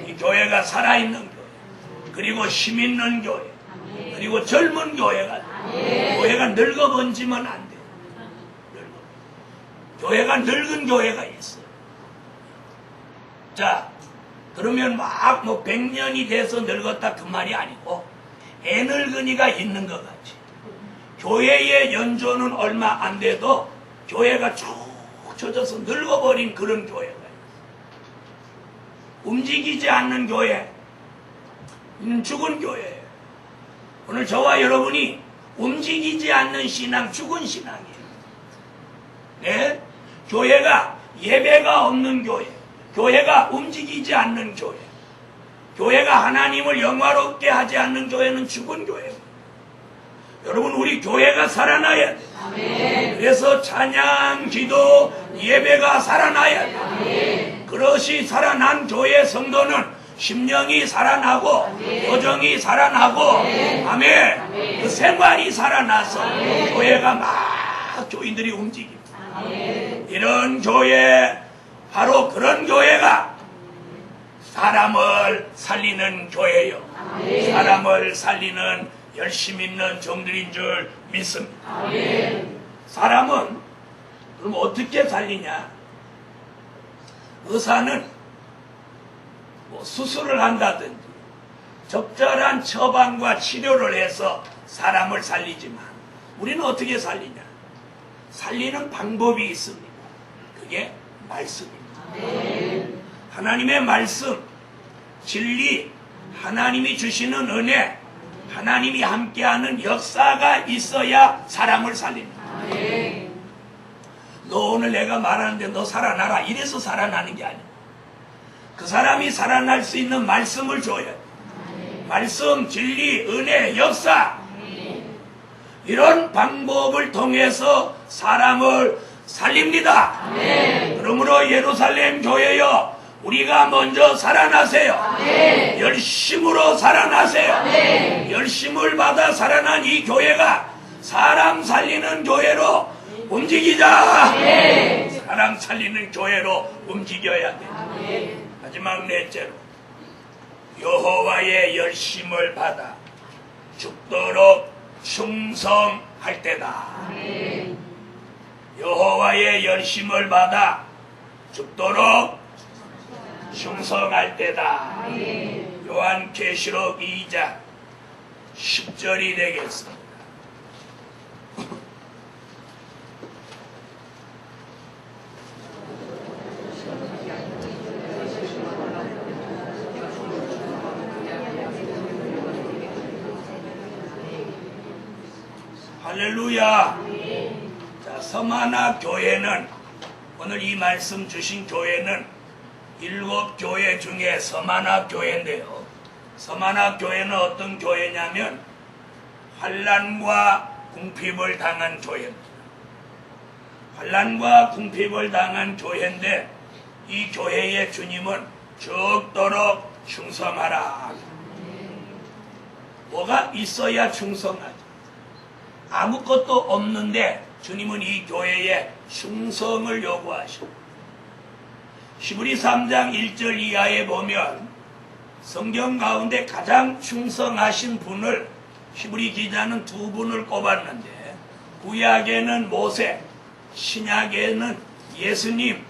이 교회가 살아있는 교회. 그리고 힘있는 교회. 그리고 젊은 교회가 돼요. 교회가 늙어번지면 안 돼요. 교회가 늙은 교회가 있어요. 자, 그러면 막 100년이 돼서 늙었다 그 말이 아니고 애늙은이가 있는 것 같이 교회의 연조는 얼마 안 돼도 교회가 쭉 젖어서 늙어버린 그런 교회가 있어요. 움직이지 않는 교회, 죽은 교회예요. 오늘 저와 여러분이 움직이지 않는 신앙, 죽은 신앙이에요. 네? 교회가 예배가 없는 교회, 교회가 움직이지 않는 교회, 교회가 하나님을 영화롭게 하지 않는 교회는 죽은 교회예요. 여러분, 우리 교회가 살아나야 돼요. 아멘. 그래서 찬양, 기도, 예배가 살아나야 돼요. 아멘. 그것이 살아난 교회 성도는 심령이 살아나고 아멘. 표정이 살아나고 아멘. 아멘. 아멘. 그 생활이 살아나서 아멘. 교회가 막 교인들이 움직입니다. 아멘. 이런 교회, 바로 그런 교회가 사람을 살리는 교회요. 아멘. 사람을 살리는 열심 있는 종들인 줄 믿습니다. 아멘. 사람은 그럼 어떻게 살리냐? 의사는 수술을 한다든지 적절한 처방과 치료를 해서 사람을 살리지만 우리는 어떻게 살리냐? 살리는 방법이 있습니다. 그게 말씀입니다. 아멘. 하나님의 말씀, 진리, 하나님이 주시는 은혜, 하나님이 함께하는 역사가 있어야 사람을 살립니다. 아멘. 너 오늘 내가 말하는데 너 살아나라 이래서 살아나는 게 아니야. 그 사람이 살아날 수 있는 말씀을 줘야 돼. 아멘. 말씀, 진리, 은혜, 역사, 아멘. 이런 방법을 통해서 사람을 살립니다. 아멘. 그러므로 예루살렘 교회여, 우리가 먼저 살아나세요. 아멘. 열심으로 살아나세요. 아멘. 열심을 받아 살아난 이 교회가 사람 살리는 교회로 움직이자. 아멘. 사람 살리는 교회로 움직여야 돼. 아멘. 마지막 넷째로 여호와의 열심을 받아 죽도록 충성할 때다. 여호와의 열심을 받아 죽도록 충성할 때다. 요한계시록 2장 10절이 되겠습니다. 할렐루야. 자, 서마나 교회는 오늘 이 말씀 주신 교회는 7교회 중에 서마나 교회인데요. 서마나 교회는 어떤 교회냐면 환난과 궁핍을 당한 교회입니다. 환난과 궁핍을 당한 교회인데 이 교회의 주님은 죽도록 충성하라. 뭐가 있어야 충성하죠. 아무것도 없는데 주님은 이 교회에 충성을 요구하십니다. 히브리 3장 1절 이하에 보면 성경 가운데 가장 충성하신 분을 히브리 기자는 2분을 꼽았는데 구약에는 모세, 신약에는 예수님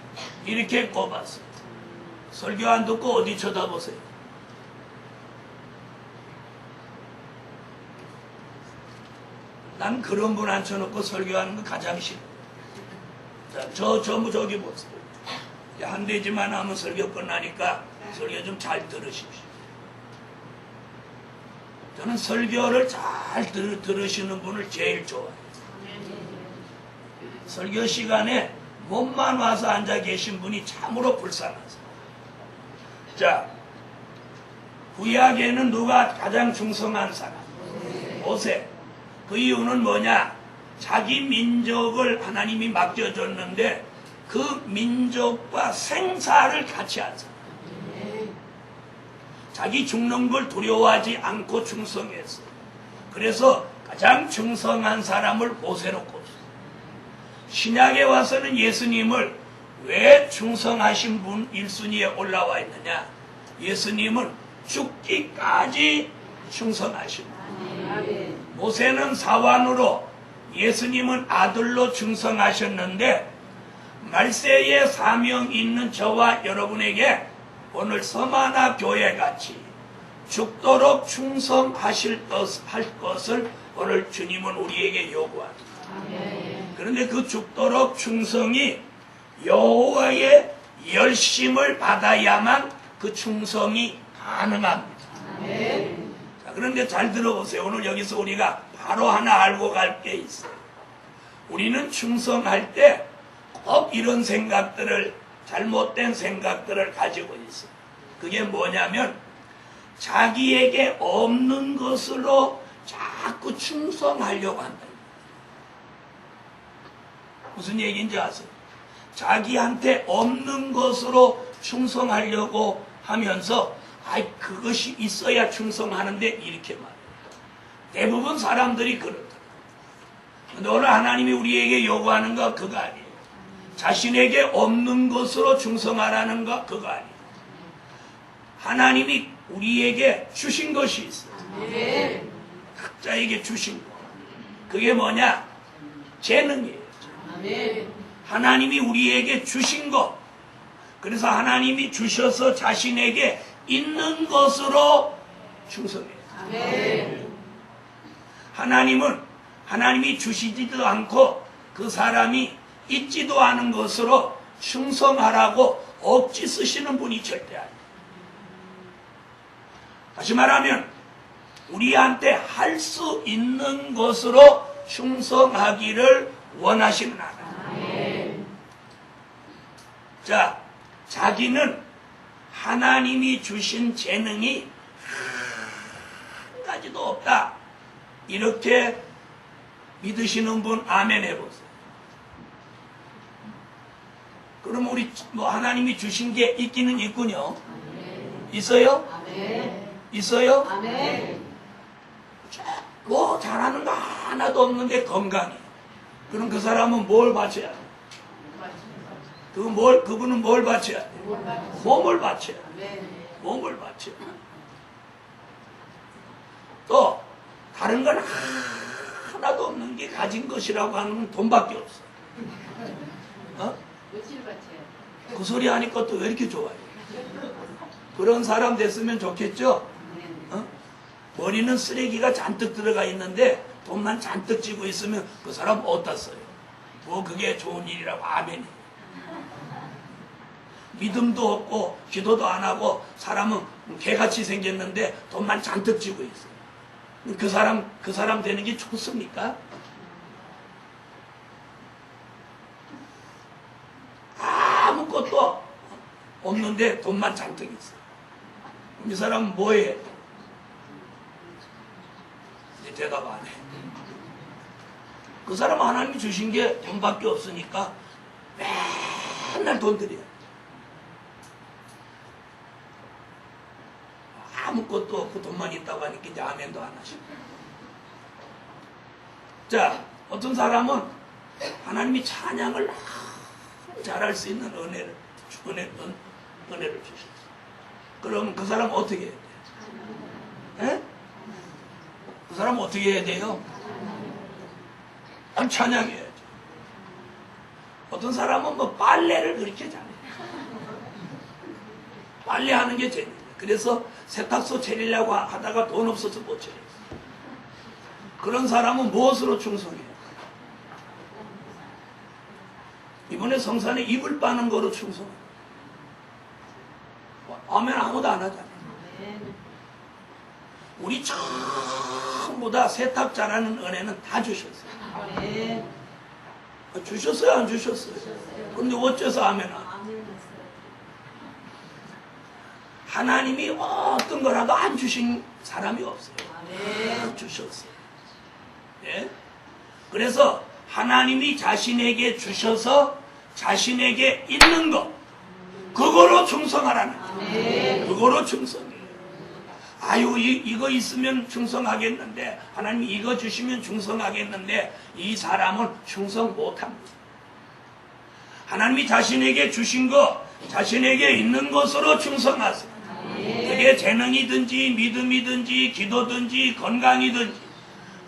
이렇게 꼽았어요. 설교 안 듣고 어디 쳐다보세요. 난 그런 분 앉혀놓고 설교하는 거 가장 싫어. 자, 전부 저기 보세요. 한 대지만 하면 설교 끝나니까 설교 좀 잘 들으십시오. 저는 설교를 잘 들으시는 분을 제일 좋아해요. 설교 시간에 몸만 와서 앉아 계신 분이 참으로 불쌍하세요. 자, 구약에는 누가 가장 충성한 사람? 모세. 그 이유는 뭐냐? 자기 민족을 하나님이 맡겨줬는데 그 민족과 생사를 같이 한 사람. 자기 죽는 걸 두려워하지 않고 충성했어요. 그래서 가장 충성한 사람을 모세로 꼽습니다. 신약에 와서는 예수님을 왜 충성하신 분 1순위에 올라와 있느냐? 예수님은 죽기까지 충성하신 분. 모세는 사환으로, 예수님은 아들로 충성하셨는데 말세에 사명 있는 저와 여러분에게 오늘 서마나 교회같이 죽도록 충성하실 것을 오늘 주님은 우리에게 요구합니다. 그런데 그 죽도록 충성이 여호와의 열심을 받아야만 그 충성이 가능합니다. 자, 그런데 잘 들어보세요. 오늘 여기서 우리가 바로 하나 알고 갈 게 있어요. 우리는 충성할 때 꼭 이런 생각들을, 잘못된 생각들을 가지고 있어요. 그게 뭐냐면 자기에게 없는 것으로 자꾸 충성하려고 한다. 무슨 얘기인지 아세요? 자기한테 없는 것으로 충성하려고 하면서 그것이 있어야 충성하는데 이렇게 말해요. 대부분 사람들이 그렇다. 근데 오늘 하나님이 우리에게 요구하는 거 그거 아니에요. 자신에게 없는 것으로 충성하라는 거 그거 아니에요. 하나님이 우리에게 주신 것이 있어요. 각자에게 주신 거. 그게 뭐냐? 재능이에요. 하나님이 우리에게 주신 것. 그래서 하나님이 주셔서 자신에게 있는 것으로 충성해요. 하나님은 하나님이 주시지도 않고 그 사람이 있지도 않은 것으로 충성하라고 억지 쓰시는 분이 절대 아니에요. 다시 말하면 우리한테 할 수 있는 것으로 충성하기를 원하시는 하나님. 자, 자기는 하나님이 주신 재능이 한 가지도 없다. 이렇게 믿으시는 분 아멘 해보세요. 그럼 우리 하나님이 주신 게 있기는 있군요. 있어요? 있어요? 뭐 잘하는 거 하나도 없는데 건강해. 그럼 그 사람은 뭘 바쳐야 돼? 그분은 뭘 바쳐야 돼? 몸을 바쳐야 돼. 몸을 바쳐야 돼. 또 다른 건 하나도 없는 게 가진 것이라고 하는 건 돈밖에 없어. 그 소리 하니까 또 왜 이렇게 좋아요? 그런 사람 됐으면 좋겠죠? 머리는 쓰레기가 잔뜩 들어가 있는데 돈만 잔뜩 쥐고 있으면 그 사람 어디다 써요? 뭐 그게 좋은 일이라고 아멘이. 믿음도 없고 기도도 안 하고 사람은 개같이 생겼는데 돈만 잔뜩 쥐고 있어요. 그 사람 되는 게 좋습니까? 아무것도 없는데 돈만 잔뜩 있어요. 이 사람은 뭐해? 대답 안 해. 그 사람 하나님이 주신 게 돈밖에 없으니까 맨날 돈 드려요. 아무것도 없고 돈만 있다고 하니까 이제 아멘도 안 하시고. 자, 어떤 사람은 하나님이 찬양을 잘할 수 있는 은혜를 주셨어요. 그럼 그 사람 어떻게 해야 돼요? 에? 그 사람 어떻게 해야 돼요? 찬양해야죠. 어떤 사람은 뭐 빨래를 그렇게 잘해요. 빨래하는 게 재밌어요. 그래서 세탁소 차리려고 하다가 돈 없어서 못 차려요. 그런 사람은 무엇으로 충성해요? 이번에 성산에 이불 빠는 거로 충성해요. 아멘 아무도 안 하잖아요. 우리 전부 다 세탁 잘하는 은혜는 다 주셨어요. 주셨어요 안 주셨어요? 근데 어째서 아멘 안 해요? 하나님이 어떤 거라도 안 주신 사람이 없어요. 다 주셨어요. 예? 그래서 하나님이 자신에게 주셔서 자신에게 있는 것 그거로 충성하라는 거예요. 그거로 충성해요. 아유 이거 있으면 충성하겠는데 하나님이 이거 주시면 충성하겠는데 이 사람은 충성 못합니다. 하나님이 자신에게 주신 것 자신에게 있는 것으로 충성하세요. 그게 재능이든지 믿음이든지 기도든지 건강이든지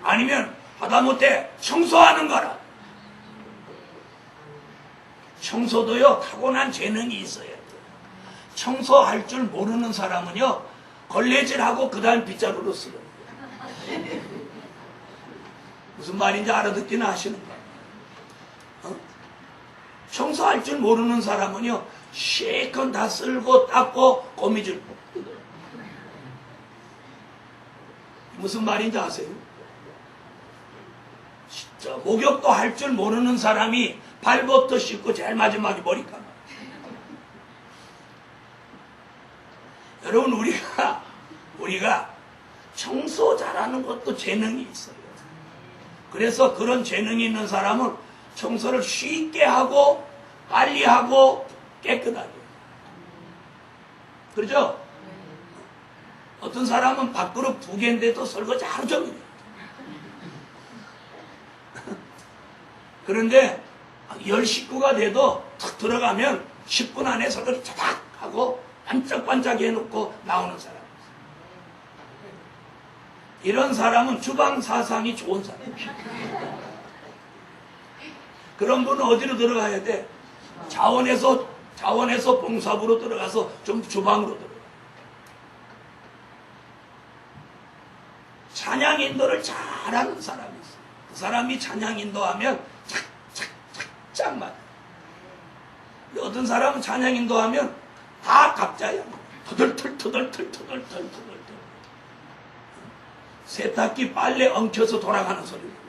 아니면 하다못해 청소하는 거라. 청소도요 타고난 재능이 있어야 돼요. 청소할 줄 모르는 사람은요 걸레질하고 그 다음 빗자루로 쓰는 거예요. 무슨 말인지 알아듣기는 하시는가? 청소할 줄 모르는 사람은요 실컷 다 쓸고 닦고 거미줄 뜯어요. 무슨 말인지 아세요? 진짜 목욕도 할 줄 모르는 사람이 발부터 씻고 제일 마지막에 머리 감아요. 여러분 우리가 청소 잘하는 것도 재능이 있어요. 그래서 그런 재능이 있는 사람은 청소를 쉽게 하고 빨리 하고 깨끗하게. 그렇죠? 어떤 사람은 밥그릇 2개인데도 설거지 하루 종일. 그런데 10식구가 돼도 탁 들어가면 10분 안에 설거지 차닥 하고 반짝반짝 해놓고 나오는 사람. 이런 사람은 주방 사상이 좋은 사람이에요. 그런 분은 어디로 들어가야 돼? 자원에서 봉사부로 들어가서 좀 주방으로 들어가. 찬양 인도를 잘하는 사람이 있어요. 그 사람이 찬양 인도하면 착착착착 맞아요. 어떤 사람은 찬양 인도하면 다 각자야. 터덜털. 세탁기 빨래 엉켜서 돌아가는 소리입니다.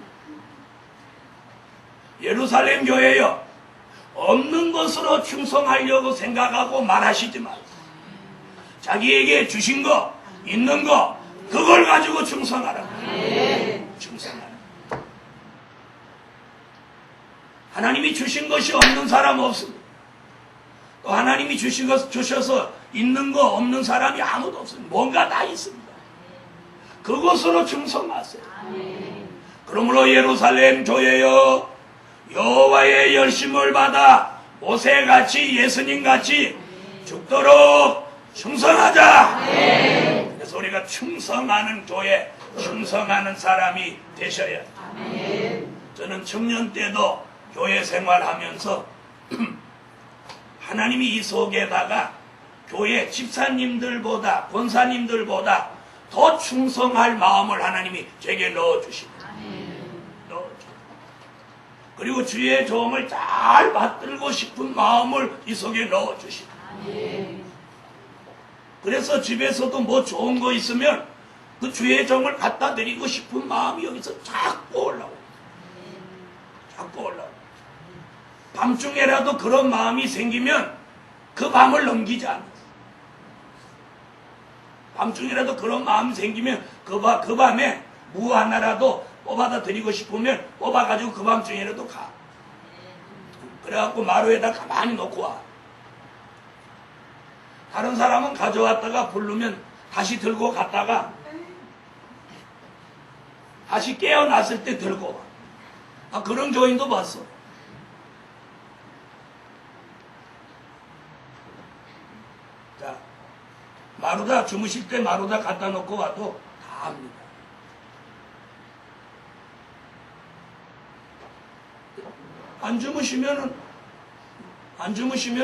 예루살렘 교회요. 없는 것으로 충성하려고 생각하고 말하시지 말고 자기에게 주신 거, 있는 거 그걸 가지고 충성하라. 충성하라. 하나님이 주신 것이 없는 사람 없습니다. 또 하나님이 주셔서 있는 거 없는 사람이 아무도 없습니다. 뭔가 다 있습니다. 그것으로 충성하세요. 그러므로 예루살렘 교회여 여호와의 열심을 받아 모세같이 예수님같이 죽도록 충성하자. 그래서 우리가 충성하는 교회, 충성하는 사람이 되셔야 돼. 저는 청년 때도 교회 생활하면서 하나님이 이 속에다가 교회 집사님들보다 권사님들보다 더 충성할 마음을 하나님이 제게 넣어주십니다. 그리고 주의 종을 잘 받들고 싶은 마음을 이 속에 넣어주십니다. 그래서 집에서도 뭐 좋은 거 있으면 그 주의 종을 갖다 드리고 싶은 마음이 여기서 자꾸 올라옵니다. 자꾸 올라옵니다. 밤중에라도 그런 마음이 생기면 그 밤을 넘기지 않아요. 밤중에라도 그런 마음이 생기면 그 밤에 무 하나라도 뽑아다 드리고 싶으면 뽑아가지고 그 밤중에라도 가. 그래갖고 마루에다 가만히 놓고 와. 다른 사람은 가져왔다가 부르면 다시 들고 갔다가 다시 깨어났을 때 들고 와. 그런 교인도 봤어. 자, 마루다 주무실 때 마루다 갖다 놓고 와도 다 합니다. 안 주무시면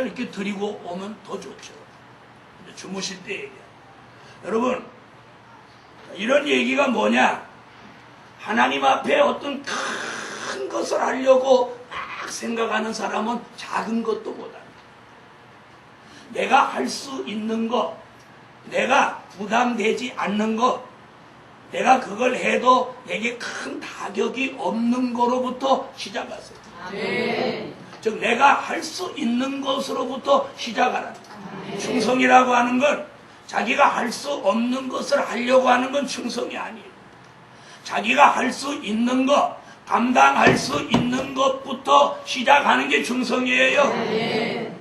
이렇게 드리고 오면 더 좋죠. 주무실 때 얘기야. 여러분, 이런 얘기가 뭐냐? 하나님 앞에 어떤 큰 것을 하려고 막 생각하는 사람은 작은 것도 못합니다. 내가 할 수 있는 것, 내가 부담되지 않는 것, 내가 그걸 해도 내게 큰 타격이 없는 거로부터 시작하세요. 즉 내가 할 수 있는 것으로부터 시작하라. 충성이라고 하는 건 자기가 할 수 없는 것을 하려고 하는 건 충성이 아니에요. 자기가 할 수 있는 것, 감당할 수 있는 것부터 시작하는 게 충성이에요.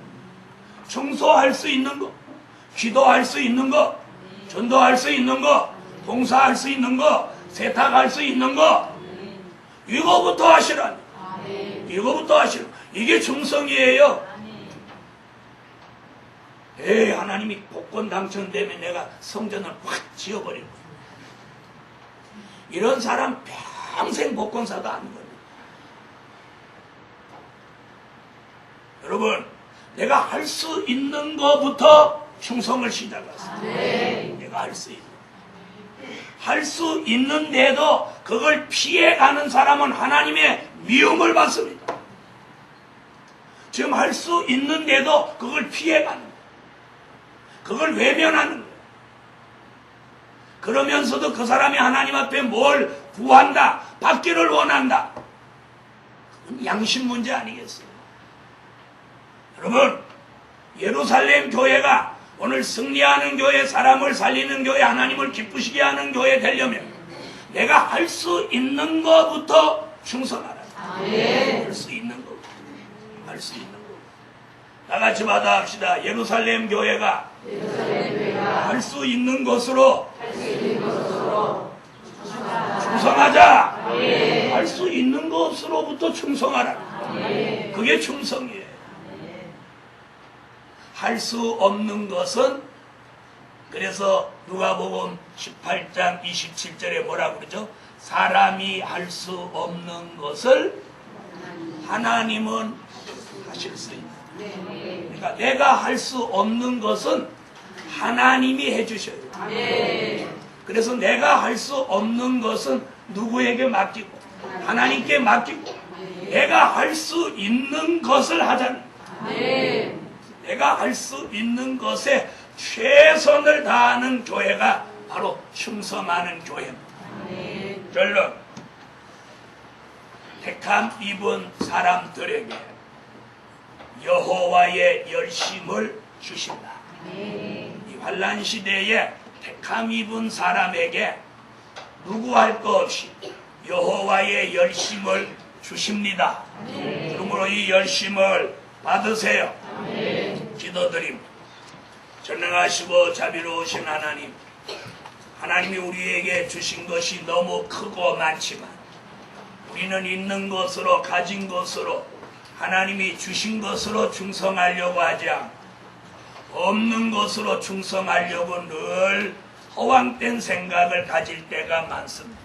청소할 수 있는 것, 기도할 수 있는 것, 전도할 수 있는 것, 봉사할 수 있는 것, 세탁할 수 있는 것, 이거부터 하시라니. 이거부터 하시라. 이게 충성이에요. 에이, 하나님이 복권 당첨되면 내가 성전을 확 지어버리고. 이런 사람 평생 복권 사도 안 겁니다. 여러분, 내가 할 수 있는 것부터 충성을 시작하세요. 내가 할 수 있는. 할 수 있는데도 그걸 피해가는 사람은 하나님의 미움을 받습니다. 지금 할 수 있는데도 그걸 피해가는 거예요. 그걸 외면하는 거예요. 그러면서도 그 사람이 하나님 앞에 뭘 구한다, 받기를 원한다. 그건 양심 문제 아니겠어요? 여러분, 예루살렘 교회가 오늘 승리하는 교회, 사람을 살리는 교회, 하나님을 기쁘시게 하는 교회 되려면 내가 할 수 있는 것부터 충성하라. 할 수 있는 것. 할 수 있는 것. 다 같이 받아합시다. 예루살렘 교회가 할 수 있는 것으로 충성하자. 할 수 있는 것으로부터 충성하라. 그게 충성이에요. 할 수 없는 것은, 그래서 누가복음 18장 27절에 뭐라고 그러죠? 사람이 할 수 없는 것을 하나님은 하실 수 있다. 그러니까 내가 할 수 없는 것은 하나님이 해주셔요. 그래서 내가 할 수 없는 것은 누구에게 맡기고 하나님께 맡기고 내가 할 수 있는 것을 하자는 거예요. 내가 할 수 있는 것에 최선을 다하는 교회가 바로 충성하는 교회입니다. 결론, 택함 입은 사람들에게 여호와의 열심을 주신다. 이 환난 시대에 택함 입은 사람에게 누구 할 것 없이 여호와의 열심을 주십니다. 그러므로 이 열심을 받으세요. 기도드립니다. 전능하시고 자비로우신 하나님, 하나님이 우리에게 주신 것이 너무 크고 많지만 우리는 있는 것으로, 가진 것으로 하나님이 주신 것으로 충성하려고 하지 않고 없는 것으로 충성하려고 늘 허황된 생각을 가질 때가 많습니다.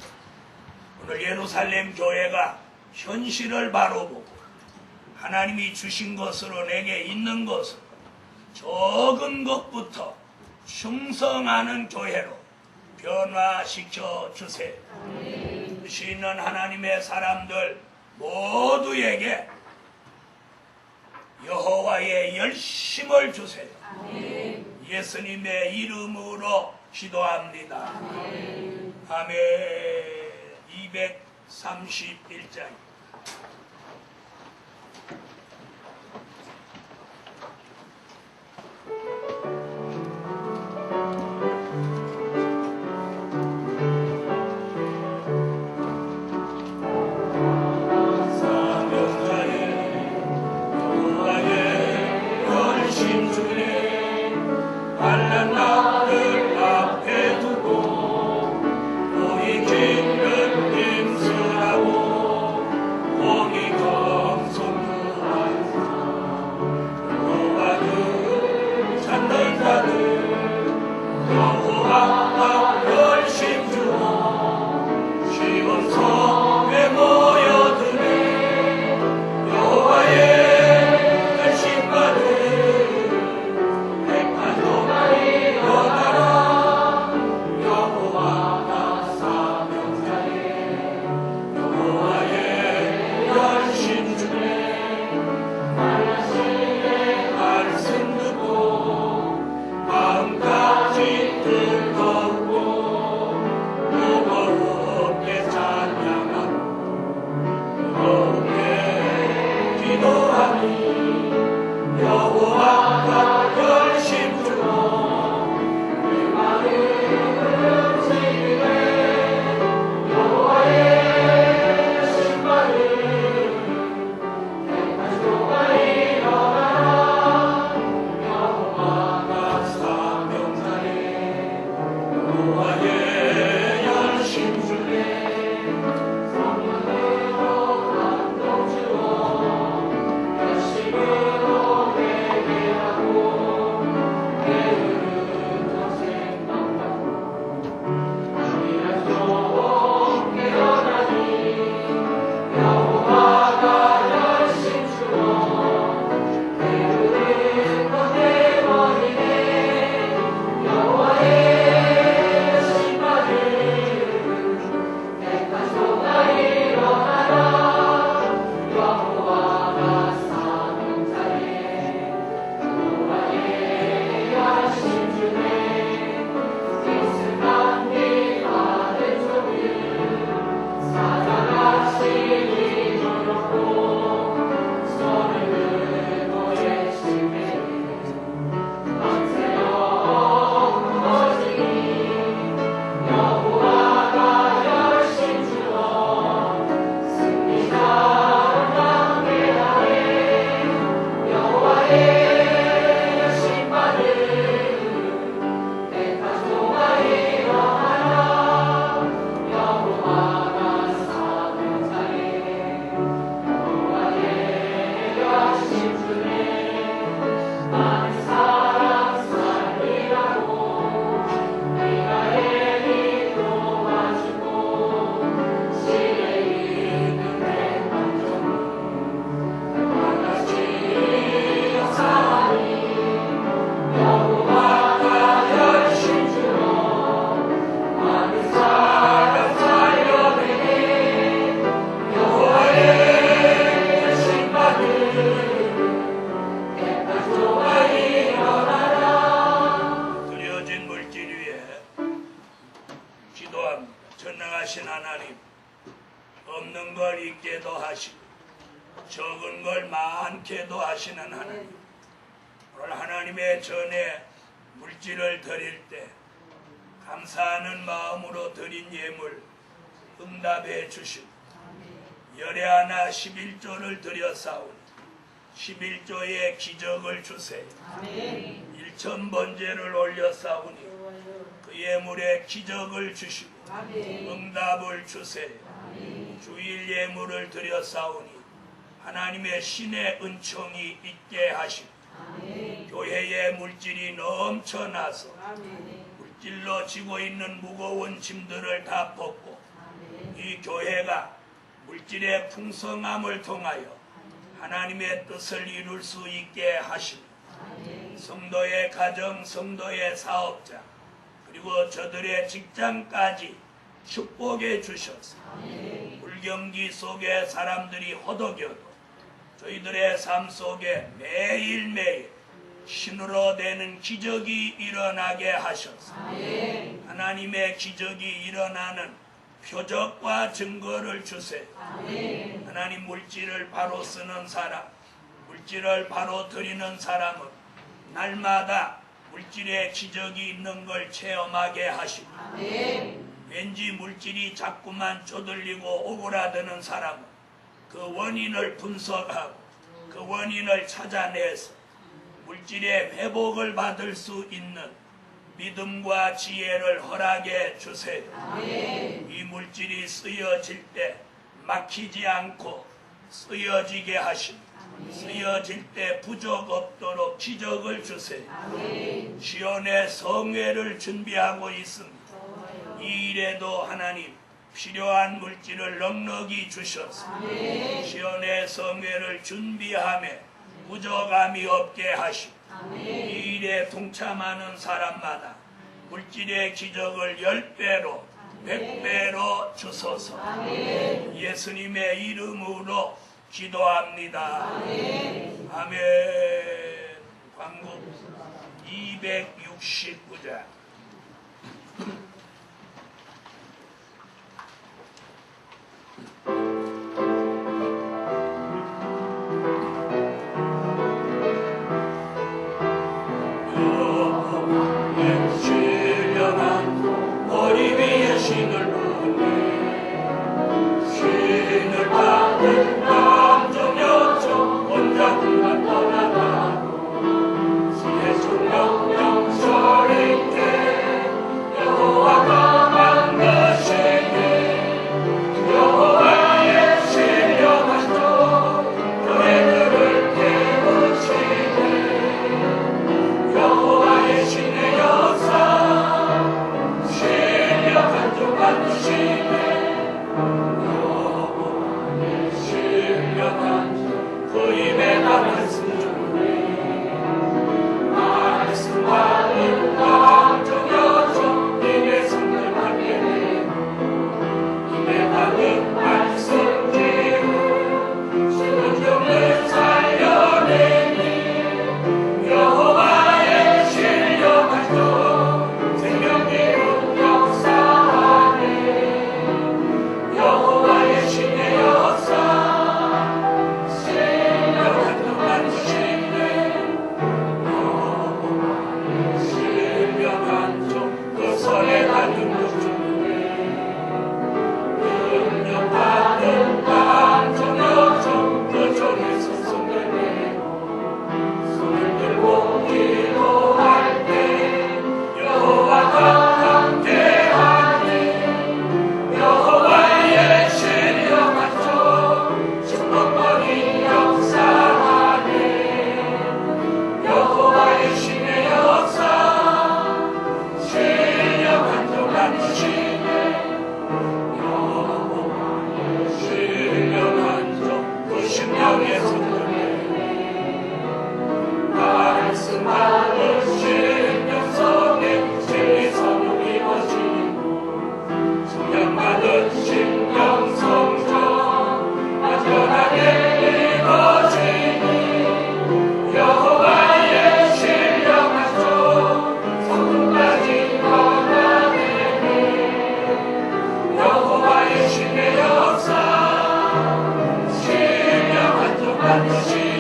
오늘 예루살렘 교회가 현실을 바로 보고 하나님이 주신 것으로 내게 있는 것으로 적은 것부터 충성하는 교회로 변화시켜 주세요. 뜻이 있는 하나님의 사람들 모두에게 여호와의 열심을 주세요. 예수님의 이름으로 기도합니다. 아멘. 231장. 전능하신 하나님, 없는 걸 있게도 하시고 적은 걸 많게도 하시는 하나님, 오늘 하나님의 전에 물질을 드릴 때 감사하는 마음으로 드린 예물 응답해 주시고 열애 하나 11조를 드렸사오니 11조의 기적을 주세요. 1,000번제를 올렸사오니 그 예물에 기적을 주시고 응답을 주세요. 주일 예물을 드렸사오니 하나님의 신의 은총이 있게 하시고 교회의 물질이 넘쳐나서 물질로 지고 있는 무거운 짐들을 다 벗고 이 교회가 물질의 풍성함을 통하여 하나님의 뜻을 이룰 수 있게 하시고 성도의 가정, 성도의 사업자 그리고 저들의 직장까지 축복해 주셔서 불경기 속에 사람들이 허덕여도 저희들의 삶 속에 매일매일 신으로 되는 기적이 일어나게 하셔서 하나님의 기적이 일어나는 표적과 증거를 주세요. 하나님 물질을 바로 쓰는 사람, 물질을 바로 드리는 사람은 날마다 물질의 기적이 있는 걸 체험하게 하시고 왠지 물질이 자꾸만 쪼들리고 오그라드는 사람은 그 원인을 분석하고 그 원인을 찾아내서 물질의 회복을 받을 수 있는 믿음과 지혜를 허락해 주세요. 이 물질이 쓰여질 때 막히지 않고 쓰여지게 하시고 쓰여질 때 부족 없도록 기적을 주세요. 시온의 성회를 준비하고 있습니다. 이 일에도 하나님 필요한 물질을 넉넉히 주셔서 시온의 성회를 준비하며 부족함이 없게 하시고 이 일에 동참하는 사람마다 물질의 기적을 10배로 100배로 주소서. 예수님의 이름으로 기도합니다. 아멘. 광고 269장. 신의 역사, 신령 한동안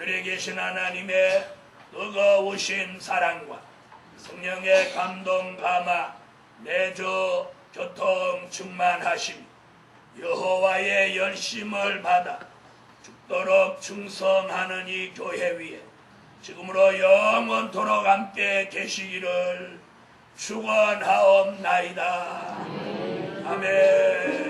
하늘에 계신 하나님의 뜨거우신 사랑과 성령의 감동 감화 내주 교통 충만하심 여호와의 열심을 받아 죽도록 충성하는 이 교회 위에 지금으로 영원토록 함께 계시기를 축원하옵나이다. 아멘.